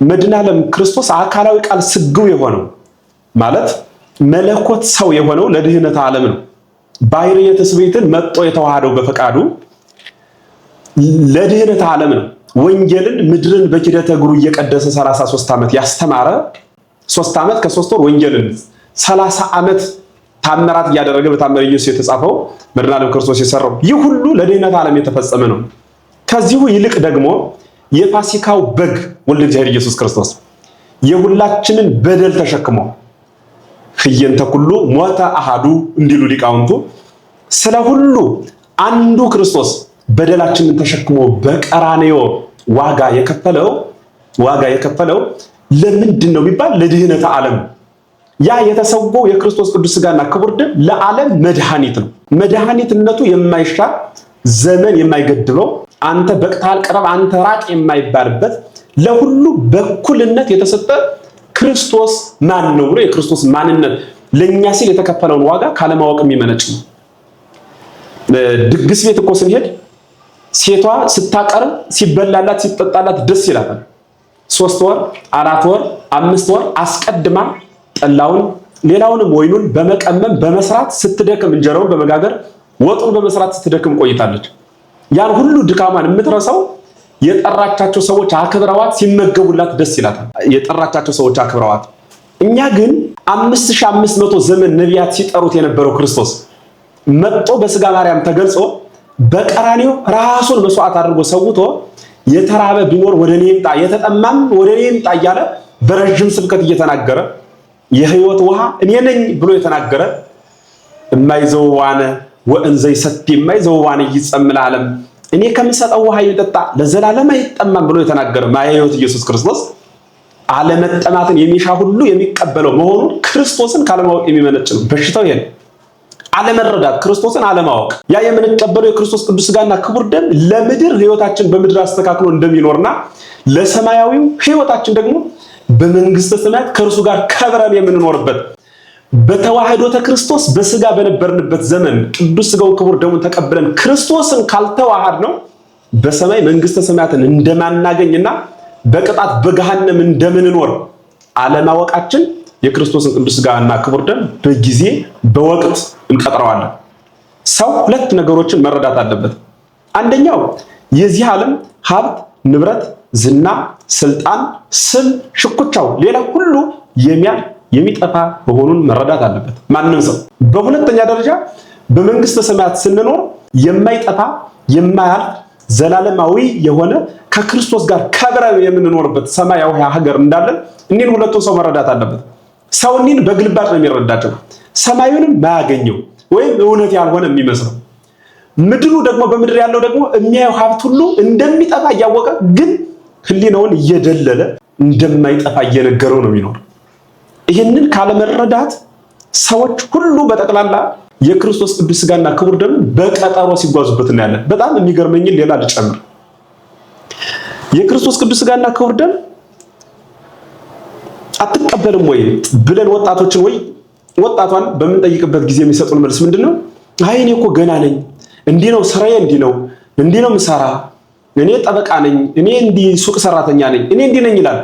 መድኃኔዓለም ክርስቶስ አካላዊ ቃል ስግው የሆነው ማለት መለኮት ሰው የሆነው ለድህነት ዓለም ነው። ባሕርየ ትስብእትን መጥቶ የተዋሃደው በፈቃዱ ለድህነት ዓለም ነው። ወንጌልን ምድርን በኪደተ እግሩ እየቀደሰ 33 ዓመት ያስተማረ 3 ዓመት ከ3 ወር ወንጌልን 30 ዓመት ታምራት እያደረገ በታምረ ኢየሱስ የተጻፈው መድኃኔዓለም ክርስቶስ የሰራው ይህ ሁሉ ለድህነት ዓለም የተፈጸመ ነው። ከዚሁ ይልቅ ደግሞ የፋሲካው በግ ወልደ እግዚአብሔር ኢየሱስ ክርስቶስ የሁላችንን በደል ተሸክሞ ህየንተ ኩሉ ሞተ አሃዱ እንዲሉ ሊቃውንቱ ስለ ሁሉ አንዱ ክርስቶስ በደላችንን ተሸክሞ በቀራንዮ ዋጋ የከፈለው ለምንድን ነው ቢባል ለድህነት ዓለም። ያ የተሰወው የክርስቶስ ቅዱስ ሥጋና ክቡር ደም ለዓለም መድኃኒት ነው። መድኃኒትነቱ የማይሻር ዘመን የማይገድበው አንተ በቅታል ቅረብ አንተ ራቅ የማይባልበት ለሁሉ በኩልነት የተሰጠ ክርስቶስ ማን ነው ብሎ የክርስቶስ ማንነት ለኛ ሲል የተከፈለውን ዋጋ ካለማወቅ የሚመነጭ ነው። ድግስ ቤት እኮ ስንሄድ ሴቷ ስታቀርብ ሲበላላት ሲጠጣላት ደስ ይላታል። 3 ወር 4 ወር 5 ወር አስቀድማ ጠላውን ሌላውንም ወይኑን በመቀመም በመስራት ስትደክም እንጀራውን በመጋገር ወጡን በመስራት ስትደክም ቆይታለች። ያን ሁሉ ድካማን የምትረሳው የጠራቻቸው ሰዎች አክብረዋት ሲመገቡላት ደስ ይላታል። የጠራቻቸው ሰዎች አክብረዋት። እኛ ግን 5500 ዘመን ነቢያት ሲጠሩት የነበረው ክርስቶስ መጥቶ በስጋ ማርያም ተገልጾ በቀራንዮ ራሱን መስዋዕት አድርጎ ሰውቶ የተራበ ቢኖር ወደ እኔ ይምጣ የተጠማም ወደ እኔ ይምጣ እያለ በረጅም ስብከት እየተናገረ የህይወት ውሃ እኔ ነኝ ብሎ የተናገረ የማይዘዋነ ወእንዘ ይሰቲ የማይዘዋነ ይጸምል ዓለም እኔ ከምሰጠው ውሃ ይጠጣ ለዘላለም አይጠማም ብሎ የተናገረ ማየውት ኢየሱስ ክርስቶስ አለመጠማትን የሚሻ ሁሉ የሚቀበለው መሆኑን ክርስቶስን ካለማወቅ የሚመነጭ ነው። በሽታው ይሄ አለመረዳት፣ ክርስቶስን አለማወቅ። ያ የምንቀበለው የክርስቶስ ቅዱስ ሥጋና ክቡር ደም ለምድር ህይወታችን በምድር አስተካክሎ እንደሚኖርና ለሰማያዊው ህይወታችን ደግሞ በመንግስተ ሰማያት ከእርሱ ጋር ከብረን የምንኖርበት በተዋህዶተ ክርስቶስ በስጋ በነበርንበት ዘመን ቅዱስ ሥጋውን ክቡር ደሙን ተቀብለን ክርስቶስን ካልተዋሃድ ነው በሰማይ መንግስተ ሰማያትን እንደማናገኝና በቅጣት በገሃነም እንደምንኖር አለማወቃችን የክርስቶስን ቅዱስ ሥጋና ክቡር ደም በጊዜ በወቅት እንቀጥረዋለን። ሰው ሁለት ነገሮችን መረዳት አለበት። አንደኛው የዚህ ዓለም ሀብት፣ ንብረት፣ ዝና፣ ስልጣን፣ ስም፣ ሽኩቻው ሌላ ሁሉ የሚጠፋ መሆኑን መረዳት አለበት ማንም ሰው። በሁለተኛ ደረጃ በመንግስተ ሰማያት ስንኖር የማይጠፋ የማያልፍ ዘላለማዊ የሆነ ከክርስቶስ ጋር ከብረን የምንኖርበት ሰማያዊ ሀገር እንዳለን እኒን ሁለቱን ሰው መረዳት አለበት። ሰው እኒን በግልባጭ ነው የሚረዳቸው። ሰማዩንም ማያገኘው ወይም እውነት ያልሆነ የሚመስለው፣ ምድሩ ደግሞ በምድር ያለው ደግሞ የሚያየው ሀብት ሁሉ እንደሚጠፋ እያወቀ ግን ህሊናውን እየደለለ እንደማይጠፋ እየነገረው ነው የሚኖር። ይህንን ካለመረዳት ሰዎች ሁሉ በጠቅላላ የክርስቶስ ቅዱስ ሥጋና ክቡር ደም በቀጠሮ ሲጓዙበት እናያለን። በጣም የሚገርመኝን ሌላ ልጨምር። የክርስቶስ ቅዱስ ሥጋና ክቡር ደም አትቀበልም ወይ ብለን ወጣቷን በምንጠይቅበት ጊዜ የሚሰጡን መልስ ምንድነው? አይ እኔ እኮ ገና ነኝ፣ እንዲህ ነው ስራዬ፣ እንዲህ ነው ምሰራ፣ እኔ ጠበቃ ነኝ፣ እኔ እንዲህ ሱቅ ሰራተኛ ነኝ፣ እኔ እንዲህ ነኝ ይላል።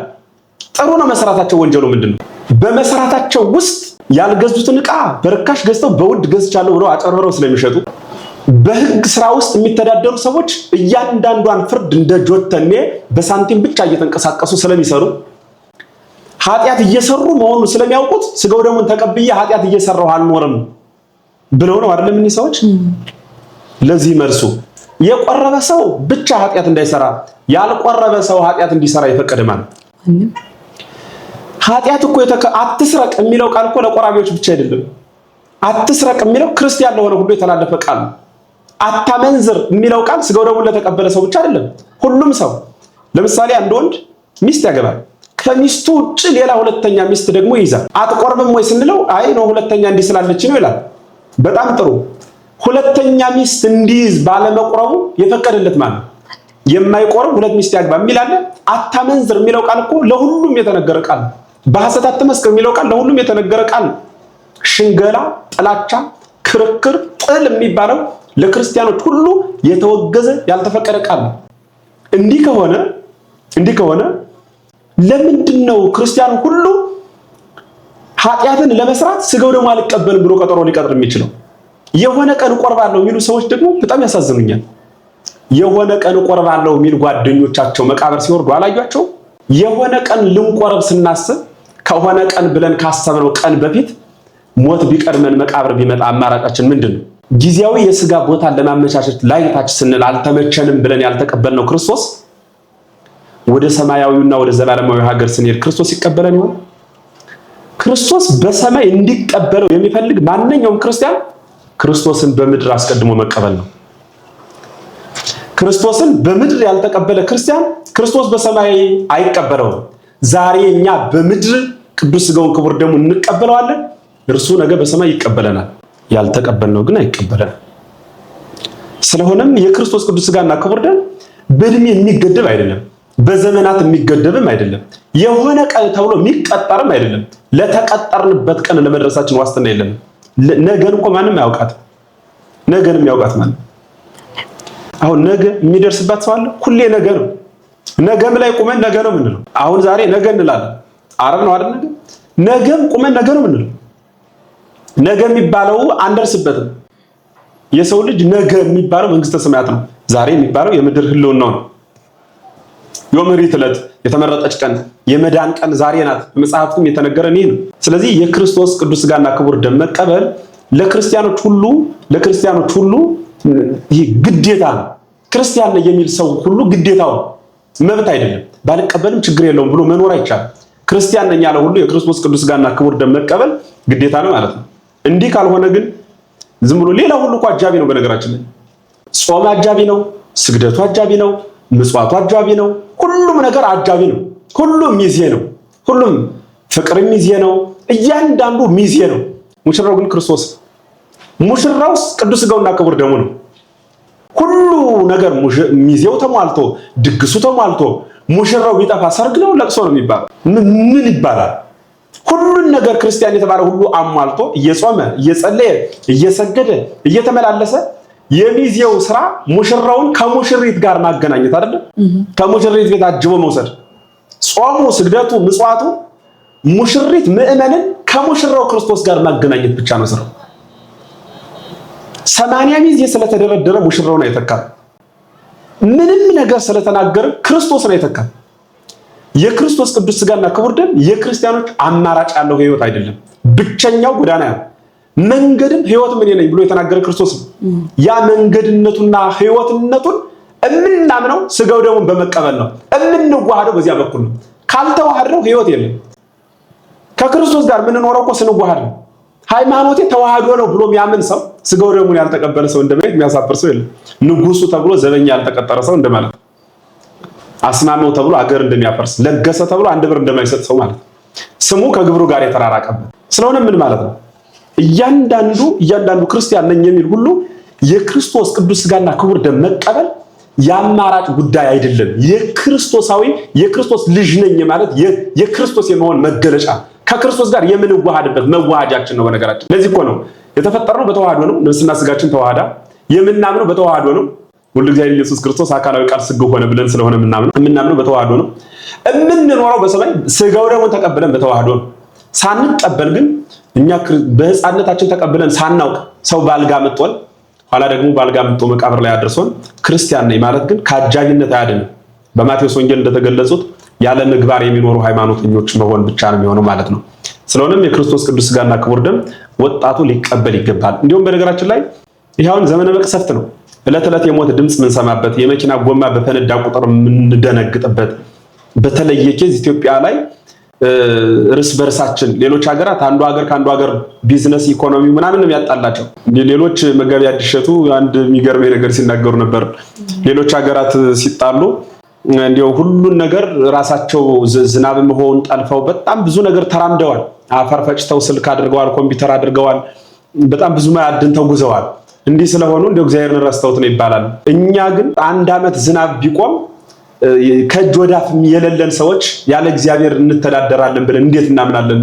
ጥሩ ነው መስራታቸው። ወንጀሉ ምንድነው? በመስራታቸው ውስጥ ያልገዙትን ዕቃ በርካሽ ገዝተው በውድ ገዝቻለሁ ብለው አጨርብረው ስለሚሸጡ በህግ ስራ ውስጥ የሚተዳደሩ ሰዎች እያንዳንዷን ፍርድ እንደ ጆተኔ በሳንቲም ብቻ እየተንቀሳቀሱ ስለሚሰሩ ኃጢአት እየሰሩ መሆኑን ስለሚያውቁት ሥጋው ደሙን ተቀብዬ ኃጢአት እየሰራሁ አልኖርም ብለው ነው አይደለም እነዚህ ሰዎች። ለዚህ መልሱ የቆረበ ሰው ብቻ ኃጢአት እንዳይሰራ ያልቆረበ ሰው ኃጢአት እንዲሰራ ይፈቀደ ማለት ኃጢአት እኮ አትስረቅ የሚለው ቃል እኮ ለቆራቢዎች ብቻ አይደለም። አትስረቅ የሚለው ክርስቲያን ለሆነ ሁሉ የተላለፈ ቃል ነው። አታመንዝር የሚለው ቃል ሥጋው ደሙን ለተቀበለ ሰው ብቻ አይደለም፣ ሁሉም ሰው። ለምሳሌ አንድ ወንድ ሚስት ያገባል፣ ከሚስቱ ውጭ ሌላ ሁለተኛ ሚስት ደግሞ ይይዛል። አትቆርብም ወይ ስንለው አይ ነው ሁለተኛ እንዲህ ስላለች ነው ይላል። በጣም ጥሩ። ሁለተኛ ሚስት እንዲይዝ ባለመቁረቡ የፈቀደለት ማለት የማይቆርብ ሁለት ሚስት ያግባ የሚል አለ። አታመንዝር የሚለው ቃል እኮ ለሁሉም የተነገረ ቃል ነው። በሐሰት አትመስክር የሚለው ቃል ለሁሉም የተነገረ ቃል ነው። ሽንገላ፣ ጥላቻ፣ ክርክር፣ ጥል የሚባለው ለክርስቲያኖች ሁሉ የተወገዘ ያልተፈቀደ ቃል ነው። እንዲህ ከሆነ ለምንድን ነው ክርስቲያኑ ሁሉ ኃጢአትን ለመስራት ሥጋው ደሙ አልቀበልም ብሎ ቀጠሮ ሊቀጥር የሚችለው? የሆነ ቀን እቆርባለሁ የሚሉ ሰዎች ደግሞ በጣም ያሳዝኑኛል። የሆነ ቀን እቆርባለሁ የሚል ጓደኞቻቸው መቃብር ሲወርዱ አላዩአቸው? የሆነ ቀን ልንቆርብ ስናስብ ከሆነ ቀን ብለን ካሰብነው ቀን በፊት ሞት ቢቀድመን መቃብር ቢመጣ አማራጫችን ምንድን ነው? ጊዜያዊ የሥጋ ቦታን ለማመቻቸት ላይታች ስንል አልተመቸንም ብለን ያልተቀበልነው ክርስቶስ ወደ ሰማያዊውና ወደ ዘላለማዊ ሀገር ስንሄድ ክርስቶስ ይቀበለን ይሆን? ክርስቶስ በሰማይ እንዲቀበለው የሚፈልግ ማንኛውም ክርስቲያን ክርስቶስን በምድር አስቀድሞ መቀበል ነው። ክርስቶስን በምድር ያልተቀበለ ክርስቲያን ክርስቶስ በሰማይ አይቀበለውም። ዛሬ እኛ በምድር ቅዱስ ሥጋውን ክቡር ደሙን እንቀበለዋለን፣ እርሱ ነገ በሰማይ ይቀበለናል። ያልተቀበልነው ግን አይቀበለንም። ስለሆነም የክርስቶስ ቅዱስ ሥጋና ክቡር ደም በእድሜ የሚገደብ አይደለም፣ በዘመናት የሚገደብም አይደለም፣ የሆነ ቀን ተብሎ የሚቀጠርም አይደለም። ለተቀጠርንበት ቀን ለመድረሳችን ዋስትና የለም። ነገን እኮ ማንም አያውቃት። ነገን የሚያውቃት ማለት አሁን ነገ የሚደርስባት ሰው አለ? ሁሌ ነገ ነው። ነገም ላይ ቁመን ነገ ነው የምንለው። አሁን ዛሬ ነገ እንላለን። አረብ ነው አይደል? ነገም ቁመን ነገ ነው የምንለው። ነገ የሚባለው አንደርስበትም። የሰው ልጅ ነገ የሚባለው መንግስተ ሰማያት ነው። ዛሬ የሚባለው የምድር ህልውናው ነው። የመሪት ዕለት የተመረጠች ቀን የመዳን ቀን ዛሬ ናት። መጽሐፍቱም የተነገረን ይህ ነው። ስለዚህ የክርስቶስ ቅዱስ ሥጋና ክቡር ደም መቀበል ለክርስቲያኖች ሁሉ ይህ ግዴታ ነው። ክርስቲያን ነኝ የሚል ሰው ሁሉ ግዴታው ነው፣ መብት አይደለም። ባልቀበልም ችግር የለውም ብሎ መኖር አይቻልም። ክርስቲያን ነኝ ያለ ሁሉ የክርስቶስ ቅዱስ ሥጋና ክቡር ደም መቀበል ግዴታ ነው ማለት ነው። እንዲህ ካልሆነ ግን ዝም ብሎ ሌላ ሁሉ እኮ አጃቢ ነው። በነገራችን ላይ ጾም አጃቢ ነው፣ ስግደቱ አጃቢ ነው፣ ምጽዋቱ አጃቢ ነው፣ ሁሉም ነገር አጃቢ ነው። ሁሉም ሚዜ ነው። ሁሉም ፍቅር ሚዜ ነው። እያንዳንዱ ሚዜ ነው። ሙሽራው ግን ክርስቶስ፣ ሙሽራው ቅዱስ ሥጋውና ክቡር ደሙ ነው። ሁሉ ነገር ሚዜው ተሟልቶ ድግሱ ተሟልቶ ሙሽራው ቢጠፋ ሰርግ ነው ለቅሶ ነው የሚባለው? ምን ይባላል? ሁሉን ነገር ክርስቲያን የተባለ ሁሉ አሟልቶ እየጾመ እየጸለየ እየሰገደ እየተመላለሰ የሚዜው ስራ ሙሽራውን ከሙሽሪት ጋር ማገናኘት አይደለም? ከሙሽሪት ቤት አጅቦ መውሰድ። ጾሙ፣ ስግደቱ፣ ምጽዋቱ ሙሽሪት ምዕመንን ከሙሽራው ክርስቶስ ጋር ማገናኘት ብቻ ነው ስራው። 80 ሚዜ ስለተደረደረ ሙሽራውን አይተካም። ምንም ነገር ስለተናገረ ክርስቶስን አይተካም። የክርስቶስ ቅዱስ ሥጋና ክቡር ደም የክርስቲያኖች አማራጭ ያለው ህይወት አይደለም፣ ብቸኛው ጎዳና ነው። መንገድም ህይወትም እኔ ነኝ ብሎ የተናገረ ክርስቶስ ነው። ያ መንገድነቱና ህይወትነቱን እምናምነው ሥጋው ደሙን በመቀበል ነው። እምንዋሃደው በዚያ በኩል ነው። ካልተዋሃድነው ህይወት የለም። ከክርስቶስ ጋር የምንኖረው እኮ ስንዋሃድ ነው። ሃይማኖቴ ተዋህዶ ነው ብሎ የሚያምን ሰው ሥጋው ደሙን ያልተቀበለ ሰው እንደማይት የሚያሳፍር ሰው የለም። ንጉሱ ተብሎ ዘበኛ ያልተቀጠረ ሰው እንደማለት፣ አስማመው ተብሎ አገር እንደሚያፈርስ፣ ለገሰ ተብሎ 1 ብር እንደማይሰጥ ሰው ማለት፣ ስሙ ከግብሩ ጋር የተራራቀበት ስለሆነ ምን ማለት ነው? እያንዳንዱ ክርስቲያን ነኝ የሚል ሁሉ የክርስቶስ ቅዱስ ሥጋና ክቡር ደም መቀበል የአማራጭ ጉዳይ አይደለም። የክርስቶስ ልጅ ነኝ ማለት የክርስቶስ የመሆን መገለጫ፣ ከክርስቶስ ጋር የምንዋሃድበት መዋሃጃችን ነው። በነገራችን ለዚህ እኮ ነው የተፈጠርነው በተዋህዶ ነው። ነፍስና ሥጋችን ተዋሃዳ የምናምነው በተዋህዶ ነው። ሁሉ እግዚአብሔር ኢየሱስ ክርስቶስ አካላዊ ቃል ሥጋ ሆነ ብለን ስለሆነ የምናምነው በተዋህዶ ነው። የምንኖረው በሰማይ ሥጋው ደሙን ተቀብለን በተዋህዶ ነው። ሳንቀበል ግን እኛ በሕፃንነታችን ተቀብለን ሳናውቅ ሰው ባልጋ መጥቶን ኋላ ደግሞ ባልጋ መጥቶ መቃብር ላይ አድርሶን ክርስቲያን ነኝ ማለት ግን ከአጃቢነት አያድንም። በማቴዎስ ወንጌል እንደተገለጹት ያለ ምግባር የሚኖሩ ሃይማኖተኞች መሆን ብቻ ነው የሚሆነው ማለት ነው። ስለሆነም የክርስቶስ ቅዱስ ሥጋና ክቡር ደም ወጣቱ ሊቀበል ይገባል። እንዲሁም በነገራችን ላይ ይሄውን ዘመነ መቅሰፍት ነው። ዕለት ዕለት የሞት ድምፅ የምንሰማበት፣ የመኪና ጎማ በፈነዳ ቁጥር የምንደነግጥበት፣ በተለየ ኬዝ ኢትዮጵያ ላይ እርስ በርሳችን ሌሎች ሀገራት አንዱ ሀገር ከአንዱ ሀገር ቢዝነስ ኢኮኖሚ ምናምን ነው ያጣላቸው። ሌሎች መጋቢ አዲሸቱ አንድ የሚገርመኝ ነገር ሲናገሩ ነበር። ሌሎች ሀገራት ሲጣሉ እንዲያው ሁሉን ነገር ራሳቸው ዝናብ መሆን ጠልፈው በጣም ብዙ ነገር ተራምደዋል። አፈር ፈጭተው ስልክ አድርገዋል፣ ኮምፒውተር አድርገዋል፣ በጣም ብዙ ማዕድን ተጉዘዋል። እንዲህ ስለሆኑ እንደው እግዚአብሔርን ረስተውት ነው ይባላል። እኛ ግን 1 ዓመት ዝናብ ቢቆም ከእጅ ወዳፍ የሌለን ሰዎች ያለ እግዚአብሔር እንተዳደራለን ብለን እንዴት እናምናለን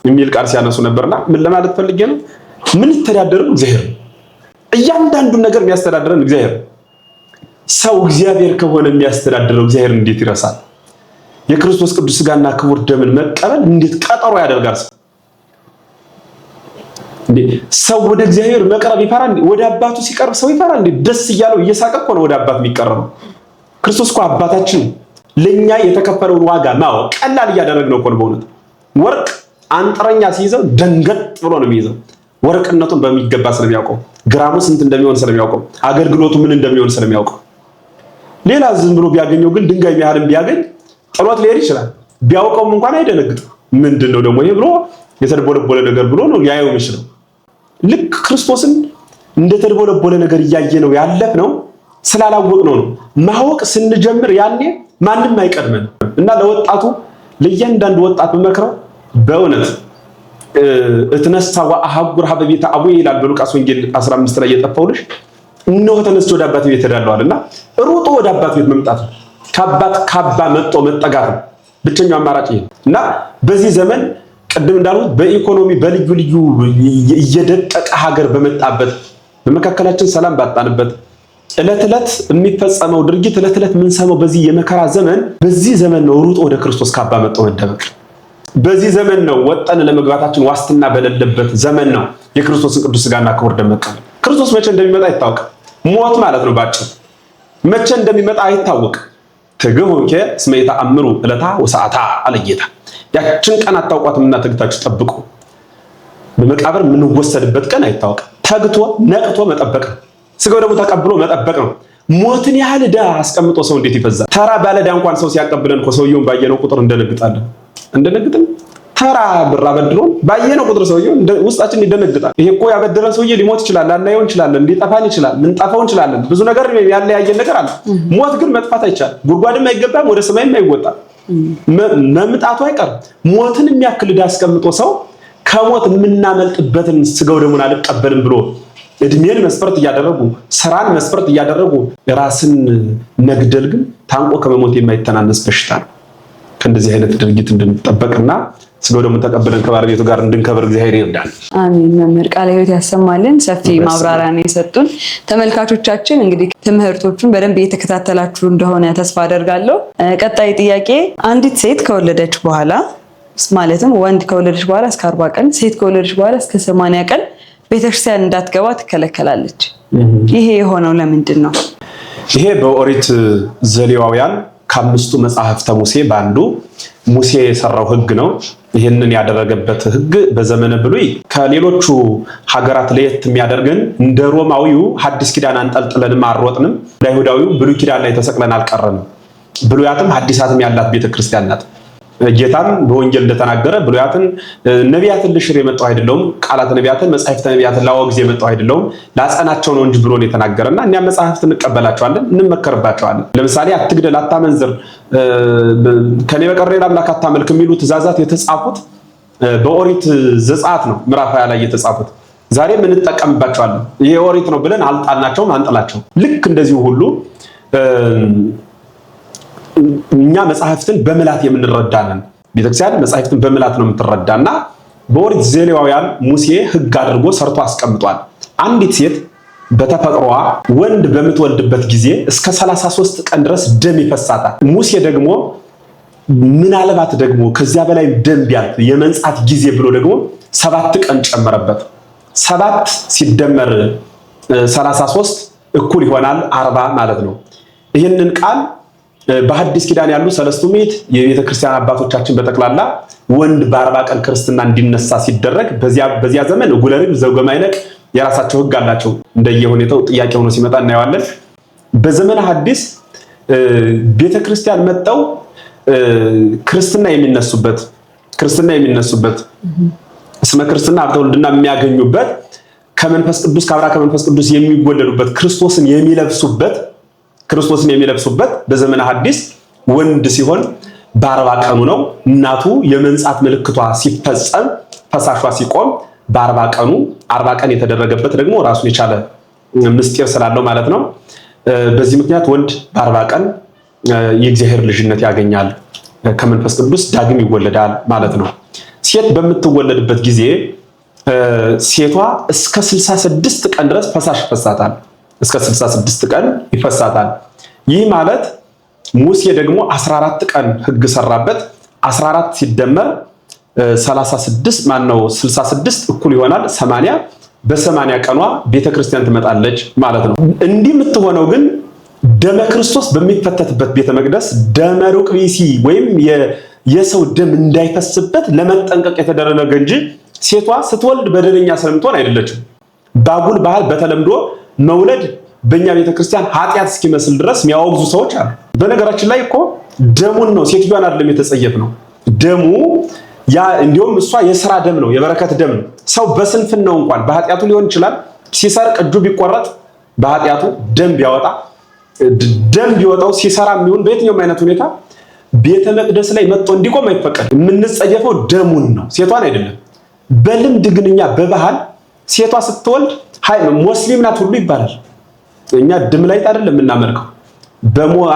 የሚል ቃል ሲያነሱ ነበርና ምን ለማለት ፈልጌ ነው? ምን ተዳደረው እግዚአብሔር። እያንዳንዱን ነገር የሚያስተዳድረን እግዚአብሔር። ሰው እግዚአብሔር ከሆነ የሚያስተዳድረው እግዚአብሔር እንዴት ይረሳል? የክርስቶስ ቅዱስ ሥጋና ክቡር ደምን መቀበል እንዴት ቀጠሮ ያደርጋል? ሰው ወደ እግዚአብሔር መቅረብ ይፈራል። ወደ አባቱ ሲቀርብ ሰው ይፈራል። ደስ እያለው እየሳቀ እኮ ነው ወደ አባቱ የሚቀርበው። ክርስቶስ እኮ አባታችን ለኛ የተከፈለውን ዋጋ ማወቅ ቀላል እያደረግነው እኮ ነው። በእውነት ወርቅ አንጥረኛ ሲይዘው ደንገጥ ብሎ ነው የሚይዘው። ወርቅነቱን በሚገባ ስለሚያውቀው፣ ግራሙ ስንት እንደሚሆን ስለሚያውቀው፣ አገልግሎቱ ምን እንደሚሆን ስለሚያውቀው። ሌላ ዝም ብሎ ቢያገኘው ግን ድንጋይ የሚያህልም ቢያገኝ ጥሎት ሊሄድ ይችላል። ቢያውቀውም እንኳን አይደነግጥም። ምንድነው ደግሞ ይሄ ብሎ የተደቦለቦለ ነገር ብሎ ነው ሊያየው የሚችለው። ልክ ክርስቶስን እንደተደቦለቦለ ነገር እያየ ነው ያለፍነው ስላላወቅ ነው። ማወቅ ስንጀምር ያኔ ማንም አይቀድመን እና ለወጣቱ ለእያንዳንዱ ወጣት በመክረው በእውነት እትነሳ ወአሐጉር ሀበ ቤተ አቡየ ይላል በሉቃስ ወንጌል 15 ላይ የጠፋው ልጅ እነሆ ተነስቶ ወደ አባት ቤት ሄዳለዋልና ሩጦ ወደ አባት ቤት መምጣት ነው። ከአባት ካባ መጥቶ መጠጋት ነው ብቸኛው አማራጭ ይሄ እና በዚህ ዘመን ቅድም እንዳልኩት በኢኮኖሚ በልዩ ልዩ እየደቀቀ ሀገር በመጣበት በመካከላችን ሰላም ባጣንበት እለት እለት የሚፈጸመው ድርጊት እለት እለት ምን ሰማው በዚህ የመከራ ዘመን በዚህ ዘመን ነው ሩጦ ወደ ክርስቶስ ካባ መጥቶ መደበቅ። በዚህ ዘመን ነው ወጠን ለመግባታችን ዋስትና በሌለበት ዘመን ነው የክርስቶስን ቅዱስ ሥጋና ክቡር ደም መቀበል። ክርስቶስ መቼ እንደሚመጣ አይታወቅም። ሞት ማለት ነው ባጭሩ መቼ እንደሚመጣ አይታወቅም። ትግሁከ እስመ ይተአምሩ ዕለታ ወሰዓታ አለ ጌታ። ያችን ቀን አታውቋትምና ተግታችሁ ጠብቁ። በመቃብር የምንወሰድበት ቀን አይታወቅም። ተግቶ ነቅቶ መጠበቅ ነው። ሥጋው ደግሞ ተቀብሎ መጠበቅ ነው። ሞትን ያህል ዕዳ አስቀምጦ ሰው እንዴት ይፈዛል? ተራ ባለዕዳ እንኳን ሰው ሲያቀብለን እኮ ሰውየውን ባየነው ቁጥር እንደነግጣለን። ተራ ብር አበድሮን ባየነው ቁጥር ሰውየው ውስጣችን ይደነግጣል። ይሄ እኮ ያበደረን ሰውዬ ሊሞት ይችላል፣ ላናየው እንችላለን፣ ሊጠፋን ይችላል፣ ልንጠፋው እንችላለን። ብዙ ነገር ያለያየን ነገር አለ። ሞት ግን መጥፋት አይቻልም። ጉድጓድም አይገባም፣ ወደ ሰማይም አይወጣም። መምጣቱ አይቀርም። ሞትን የሚያክል ዕዳ አስቀምጦ ሰው ከሞት የምናመልጥበትን ሥጋው ደሙን አልቀበልም ብሎ እድሜን መስፈርት እያደረጉ ስራን መስፈርት እያደረጉ ራስን መግደል ግን ታንቆ ከመሞት የማይተናነስ በሽታ ነው። ከእንደዚህ አይነት ድርጊት እንድንጠበቅና ሥጋው ደሙን ተቀብለን ከባለቤቱ ጋር እንድንከብር እግዚአብሔር ይርዳል። አሜን። መምህር ቃለ ሕይወት ያሰማልን። ሰፊ ማብራሪያ ነው የሰጡን። ተመልካቾቻችን እንግዲህ ትምህርቶቹን በደንብ እየተከታተላችሁ እንደሆነ ተስፋ አደርጋለሁ። ቀጣይ ጥያቄ አንዲት ሴት ከወለደች በኋላ ማለትም ወንድ ከወለደች በኋላ እስከ 40 ቀን ሴት ከወለደች በኋላ እስከ 80 ቀን ቤተክርስቲያን እንዳትገባ ትከለከላለች። ይሄ የሆነው ለምንድን ነው? ይሄ በኦሪት ዘሌዋውያን ከአምስቱ መጽሐፍተ ሙሴ ባንዱ ሙሴ የሰራው ሕግ ነው። ይህንን ያደረገበት ሕግ በዘመነ ብሉይ ከሌሎቹ ሀገራት ለየት የሚያደርገን እንደ ሮማዊው ሐዲስ ኪዳን አንጠልጥለንም አልሮጥንም፣ ለይሁዳዊው ብሉይ ኪዳን ላይ ተሰቅለን አልቀረንም። ብሉያትም ሐዲሳትም ያላት ቤተክርስቲያን ናት። ጌታም በወንጌል እንደተናገረ ብሉያትን ነቢያትን ልሽር የመጣው አይደለሁም፣ ቃላት ነቢያትን መጻሕፍተ ነቢያትን ላወግዝ የመጣው አይደለሁም ላጸናቸው ነው እንጂ ብሎ ነው የተናገረና እኛ መጻሕፍት እንቀበላቸዋለን፣ እንመከርባቸዋለን። ለምሳሌ አትግደል፣ አታመንዝር፣ ከኔ በቀር ሌላ አምላክ አታመልክ የሚሉ ትእዛዛት የተጻፉት በኦሪት ዘጸአት ነው ምዕራፍ 20 ላይ የተጻፉት። ዛሬም እንጠቀምባቸዋለን። ይሄ ኦሪት ነው ብለን አልጣልናቸውም፣ አንጥላቸው። ልክ እንደዚሁ ሁሉ እኛ መጽሐፍትን በመላት የምንረዳንን ቤተክርስቲያን መጽሐፍትን በመላት ነው የምትረዳና በኦሪት ዘሌዋውያን ሙሴ ሕግ አድርጎ ሰርቶ አስቀምጧል። አንዲት ሴት በተፈጥሮዋ ወንድ በምትወልድበት ጊዜ እስከ 33 ቀን ድረስ ደም ይፈሳታል። ሙሴ ደግሞ ምናልባት ደግሞ ከዚያ በላይ ደም ቢያልፍ የመንጻት ጊዜ ብሎ ደግሞ 7 ቀን ጨመረበት። 7 ሲደመር 33 እኩል ይሆናል 40 ማለት ነው። ይህንን ቃል በሐዲስ ኪዳን ያሉ ሰለስቱ ምዕት የቤተ ክርስቲያን አባቶቻችን በጠቅላላ ወንድ በ40 ቀን ክርስትና እንዲነሳ ሲደረግ በዚያ ዘመን ጉለሪም ዘውገማይነቅ የራሳቸው ሕግ አላቸው። እንደየሁኔታው ጥያቄ ሆኖ ሲመጣ እናየዋለን። በዘመነ ሐዲስ ቤተ ክርስቲያን መጣው ክርስትና የሚነሱበት ስመ ክርስትና ሀብተ ውልድና የሚያገኙበት ከመንፈስ ቅዱስ ከአብራ ከመንፈስ ቅዱስ የሚወለዱበት ክርስቶስን የሚለብሱበት በዘመነ ሐዲስ ወንድ ሲሆን በ40 ቀኑ ነው። እናቱ የመንጻት ምልክቷ ሲፈጸም ፈሳሿ ሲቆም በ40 ቀኑ 40 ቀን የተደረገበት ደግሞ ራሱን የቻለ ምስጢር ስላለው ማለት ነው። በዚህ ምክንያት ወንድ በ40 ቀን የእግዚአብሔር ልጅነት ያገኛል፣ ከመንፈስ ቅዱስ ዳግም ይወለዳል ማለት ነው። ሴት በምትወለድበት ጊዜ ሴቷ እስከ 66 ቀን ድረስ ፈሳሽ ይፈሳታል። እስከ 66 ቀን ይፈሳታል። ይህ ማለት ሙሴ ደግሞ 14 ቀን ሕግ ሰራበት። 14 ሲደመር 66 እኩል ይሆናል 80። በ80 ቀኗ ቤተክርስቲያን ትመጣለች ማለት ነው። እንዲህ የምትሆነው ግን ደመ ክርስቶስ በሚፈተትበት ቤተ መቅደስ ደመ ሩቅ ቢሲ ወይም የሰው ደም እንዳይፈስበት ለመጠንቀቅ የተደረገ እንጂ ሴቷ ስትወልድ በደለኛ ስለምትሆን አይደለችም። ባጉል ባህል በተለምዶ መውለድ በእኛ ቤተክርስቲያን ኃጢአት እስኪመስል ድረስ የሚያወግዙ ሰዎች አሉ። በነገራችን ላይ እኮ ደሙን ነው ሴትዮዋን አይደለም የተጸየፍ ነው። ደሙ ያ እንዲሁም እሷ የሥራ ደም ነው፣ የበረከት ደም ነው። ሰው በስንፍናው እንኳን በኃጢአቱ ሊሆን ይችላል ሲሰርቅ እጁ ቢቆረጥ በኃጢአቱ ደም ቢወጣው ሲሰራ የሚሆን በየትኛውም አይነት ሁኔታ ቤተ መቅደስ ላይ መጥቶ እንዲቆም አይፈቀድ። የምንጸየፈው ደሙን ነው፣ ሴቷን አይደለም። በልምድ ግን እኛ በባህል ሴቷ ስትወልድ ሙስሊም ናት ሁሉ ይባላል። እኛ ድም ላይ አይደለም የምናመልከው።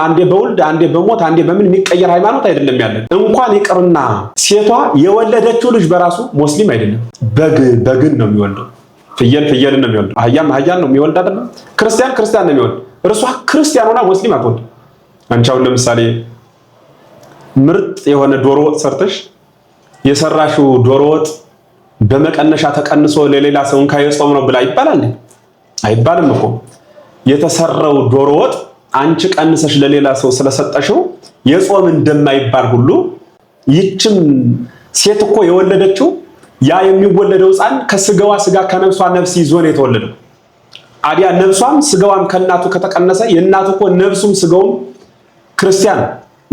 አንዴ በውልድ አንዴ በሞት አንዴ በምን የሚቀየር ሃይማኖት አይደለም ያለን። እንኳን ይቅርና ሴቷ የወለደችው ልጅ በራሱ ሙስሊም አይደለም። በግን ነው የሚወልደው፣ ፍየልን ነው የሚወልደው፣ አህያን ነው የሚወልድ አይደለም። ክርስቲያን ነው የሚወልድ። እርሷ ክርስቲያን ሆና ሙስሊም አትወልድ። አንቺ አሁን ለምሳሌ ምርጥ የሆነ ዶሮ ወጥ ሰርተሽ የሰራሽው ዶሮ ወጥ በመቀነሻ ተቀንሶ ለሌላ ሰው እንካይ ጾም ነው ብላ ይባላል? አይባልም እኮ። የተሰራው ዶሮ ወጥ አንቺ ቀንሰሽ ለሌላ ሰው ስለሰጠሽው የጾም እንደማይባል ሁሉ ይችም ሴት እኮ የወለደችው ያ የሚወለደው ሕፃን ከስጋዋ ስጋ ከነፍሷ ነፍስ ይዞ ነው የተወለደው። አዲያ ነፍሷም ስጋዋም ከእናቱ ከተቀነሰ የእናቱ እኮ ነፍሱም ስጋውም ክርስቲያን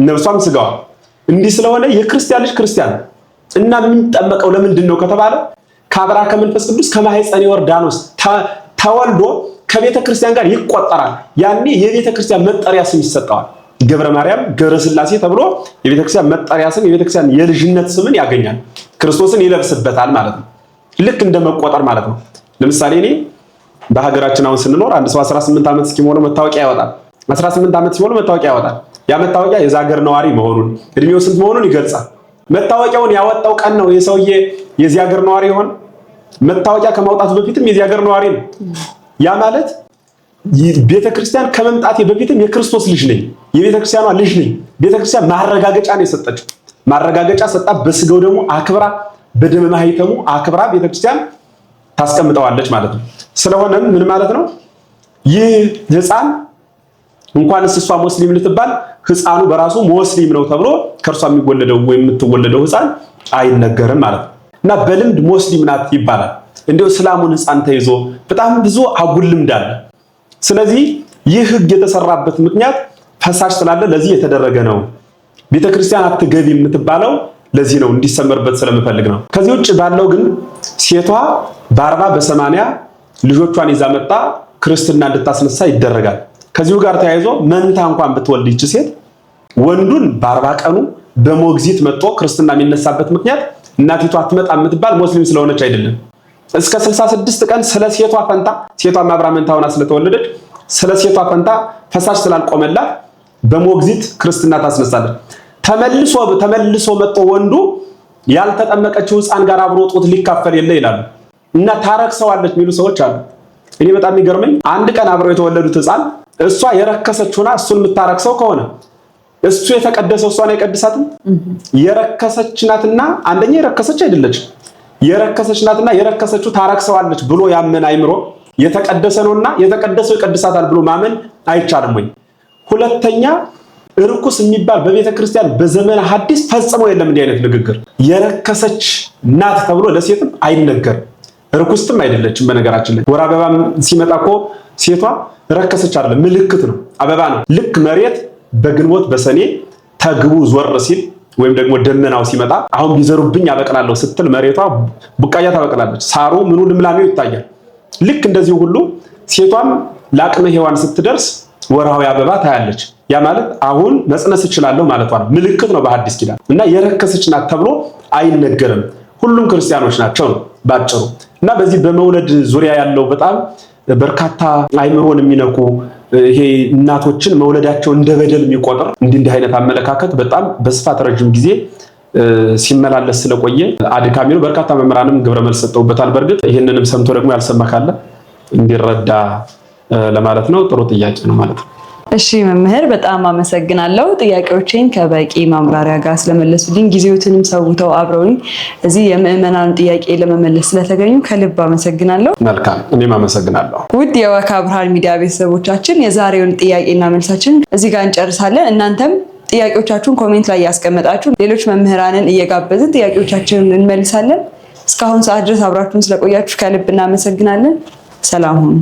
ነፍሷም ስጋዋ እንዲህ ስለሆነ የክርስቲያን ልጅ ክርስቲያን እና የሚጠመቀው ለምንድን ነው ከተባለ ከአብራ ከመንፈስ ቅዱስ ከማህፀነ ዮርዳኖስ ተወልዶ ከቤተ ክርስቲያን ጋር ይቆጠራል። ያኔ የቤተ ክርስቲያን መጠሪያ ስም ይሰጠዋል። ገብረ ማርያም ገብረ ስላሴ ተብሎ የቤተ ክርስቲያን መጠሪያ ስም የቤተ ክርስቲያን የልጅነት ስምን ያገኛል። ክርስቶስን ይለብስበታል ማለት ነው። ልክ እንደ መቆጠር ማለት ነው። ለምሳሌ እኔ በሀገራችን አሁን ስንኖር አንድ ሰው 18 ዓመት እስኪሞላው መታወቂያ ያወጣል። 18 ዓመት ሲሞላው መታወቂያ ያወጣል። ያ መታወቂያ የዛ ሀገር ነዋሪ መሆኑን እድሜው ስንት መሆኑን ይገልጻል። መታወቂያውን ያወጣው ቀን ነው የሰውዬ የዚህ ሀገር ነዋሪ ይሆን። መታወቂያ ከማውጣቱ በፊትም የዚህ ሀገር ነዋሪ ነው። ያ ማለት ቤተክርስቲያን ከመምጣቴ በፊትም የክርስቶስ ልጅ ነኝ፣ የቤተክርስቲያኗ ልጅ ነኝ። ቤተክርስቲያን ማረጋገጫ ነው የሰጠችው። ማረጋገጫ ሰጣ። በስጋው ደግሞ አክብራ በደመ ማህተሙ አክብራ ቤተክርስቲያን ታስቀምጠዋለች ማለት ነው። ስለሆነም ምን ማለት ነው? ይህ ሕፃን እንኳንስ እሷ ሙስሊም ልትባል ሕፃኑ በራሱ ሙስሊም ነው ተብሎ ከእርሷ የሚወለደው ወይም የምትወለደው ሕፃን አይነገርም ማለት ነው። እና በልምድ ሙስሊም ናት ይባላል። እንዲሁ እስላሙን ሕፃን ተይዞ በጣም ብዙ አጉል ልምድ አለ። ስለዚህ ይህ ሕግ የተሰራበት ምክንያት ፈሳሽ ስላለ ለዚህ የተደረገ ነው። ቤተክርስቲያን አትገቢ የምትባለው ለዚህ ነው፣ እንዲሰመርበት ስለምፈልግ ነው። ከዚህ ውጭ ባለው ግን ሴቷ በ40 በ80 ልጆቿን ይዛ መጣ ክርስትና እንድታስነሳ ይደረጋል። ከዚሁ ጋር ተያይዞ መንታ እንኳን ብትወልድ ይች ሴት ወንዱን በ40 ቀኑ በሞግዚት መጥቶ ክርስትና የሚነሳበት ምክንያት እናቲቷ አትመጣ የምትባል ሙስሊም ስለሆነች አይደለም። እስከ 66 ቀን ስለ ሴቷ ፈንታ ሴቷ ማብራ መንታ ሆና ስለተወለደች ስለ ሴቷ ፈንታ ፈሳሽ ስላልቆመላት በሞግዚት ክርስትና ታስነሳለች። ተመልሶ መጥቶ ወንዱ ያልተጠመቀችው ሕፃን ጋር አብሮ ጡት ሊካፈል የለ ይላሉ እና ታረክሰዋለች የሚሉ ሰዎች አሉ። እኔ በጣም የሚገርመኝ አንድ ቀን አብረው የተወለዱት ሕፃን እሷ የረከሰችውና እሱን የምታረክሰው ከሆነ እሱ የተቀደሰው እሷን አይቀድሳትም? የረከሰች ናትና አንደኛ የረከሰች አይደለች፣ የረከሰች ናትና የረከሰችው ታረክሰዋለች ብሎ ያመን አይምሮ የተቀደሰ ነውና የተቀደሰው ይቀድሳታል ብሎ ማመን አይቻልም ወይ? ሁለተኛ ርኩስ የሚባል በቤተ ክርስቲያን በዘመነ ሐዲስ ፈጽሞ የለም። እንዲህ አይነት ንግግር የረከሰች ናት ተብሎ ለሴትም አይነገርም። ርኩስትም አይደለችም። በነገራችን ላይ ወር አበባም ሲመጣ እኮ ሴቷ ረከሰች አይደለም፣ ምልክት ነው፣ አበባ ነው። ልክ መሬት በግንቦት በሰኔ ተግቡ ዞር ሲል ወይም ደግሞ ደመናው ሲመጣ አሁን ቢዘሩብኝ ያበቅላለሁ ስትል መሬቷ ቡቃያ ታበቅላለች። ሳሩ ምኑ ልምላሜው ይታያል። ልክ እንደዚህ ሁሉ ሴቷም ለአቅመ ሔዋን ስትደርስ ወርሃዊ አበባ ታያለች። ያ ማለት አሁን መጽነስ እችላለሁ ማለቷ ነው። ምልክት ነው በሐዲስ ኪዳን እና የረከሰች ናት ተብሎ አይነገርም። ሁሉም ክርስቲያኖች ናቸው ነው ባጭሩ። እና በዚህ በመውለድ ዙሪያ ያለው በጣም በርካታ አይምሮን የሚነኩ ይሄ እናቶችን መውለዳቸው እንደ በደል የሚቆጥር እንዲህ አይነት አመለካከት በጣም በስፋት ረጅም ጊዜ ሲመላለስ ስለቆየ አድካሚ ነው። በርካታ መምህራንም ግብረ መልስ ሰጠውበታል። በእርግጥ ይህንንም ሰምቶ ደግሞ ያልሰማ ካለ እንዲረዳ ለማለት ነው። ጥሩ ጥያቄ ነው ማለት ነው። እሺ መምህር በጣም አመሰግናለሁ። ጥያቄዎችን ከበቂ ማብራሪያ ጋር ስለመለሱልኝ ጊዜዎትንም ሰውተው አብረውኝ እዚህ የምዕመናን ጥያቄ ለመመለስ ስለተገኙ ከልብ አመሰግናለሁ። መልካም፣ እኔም አመሰግናለሁ። ውድ የዋካ ብርሃን ሚዲያ ቤተሰቦቻችን የዛሬውን ጥያቄና መልሳችን እዚህ ጋር እንጨርሳለን። እናንተም ጥያቄዎቻችሁን ኮሜንት ላይ ያስቀመጣችሁ ሌሎች መምህራንን እየጋበዝን ጥያቄዎቻችንን እንመልሳለን። እስካሁን ሰዓት ድረስ አብራችሁን ስለቆያችሁ ከልብ እናመሰግናለን። ሰላም ሁኑ።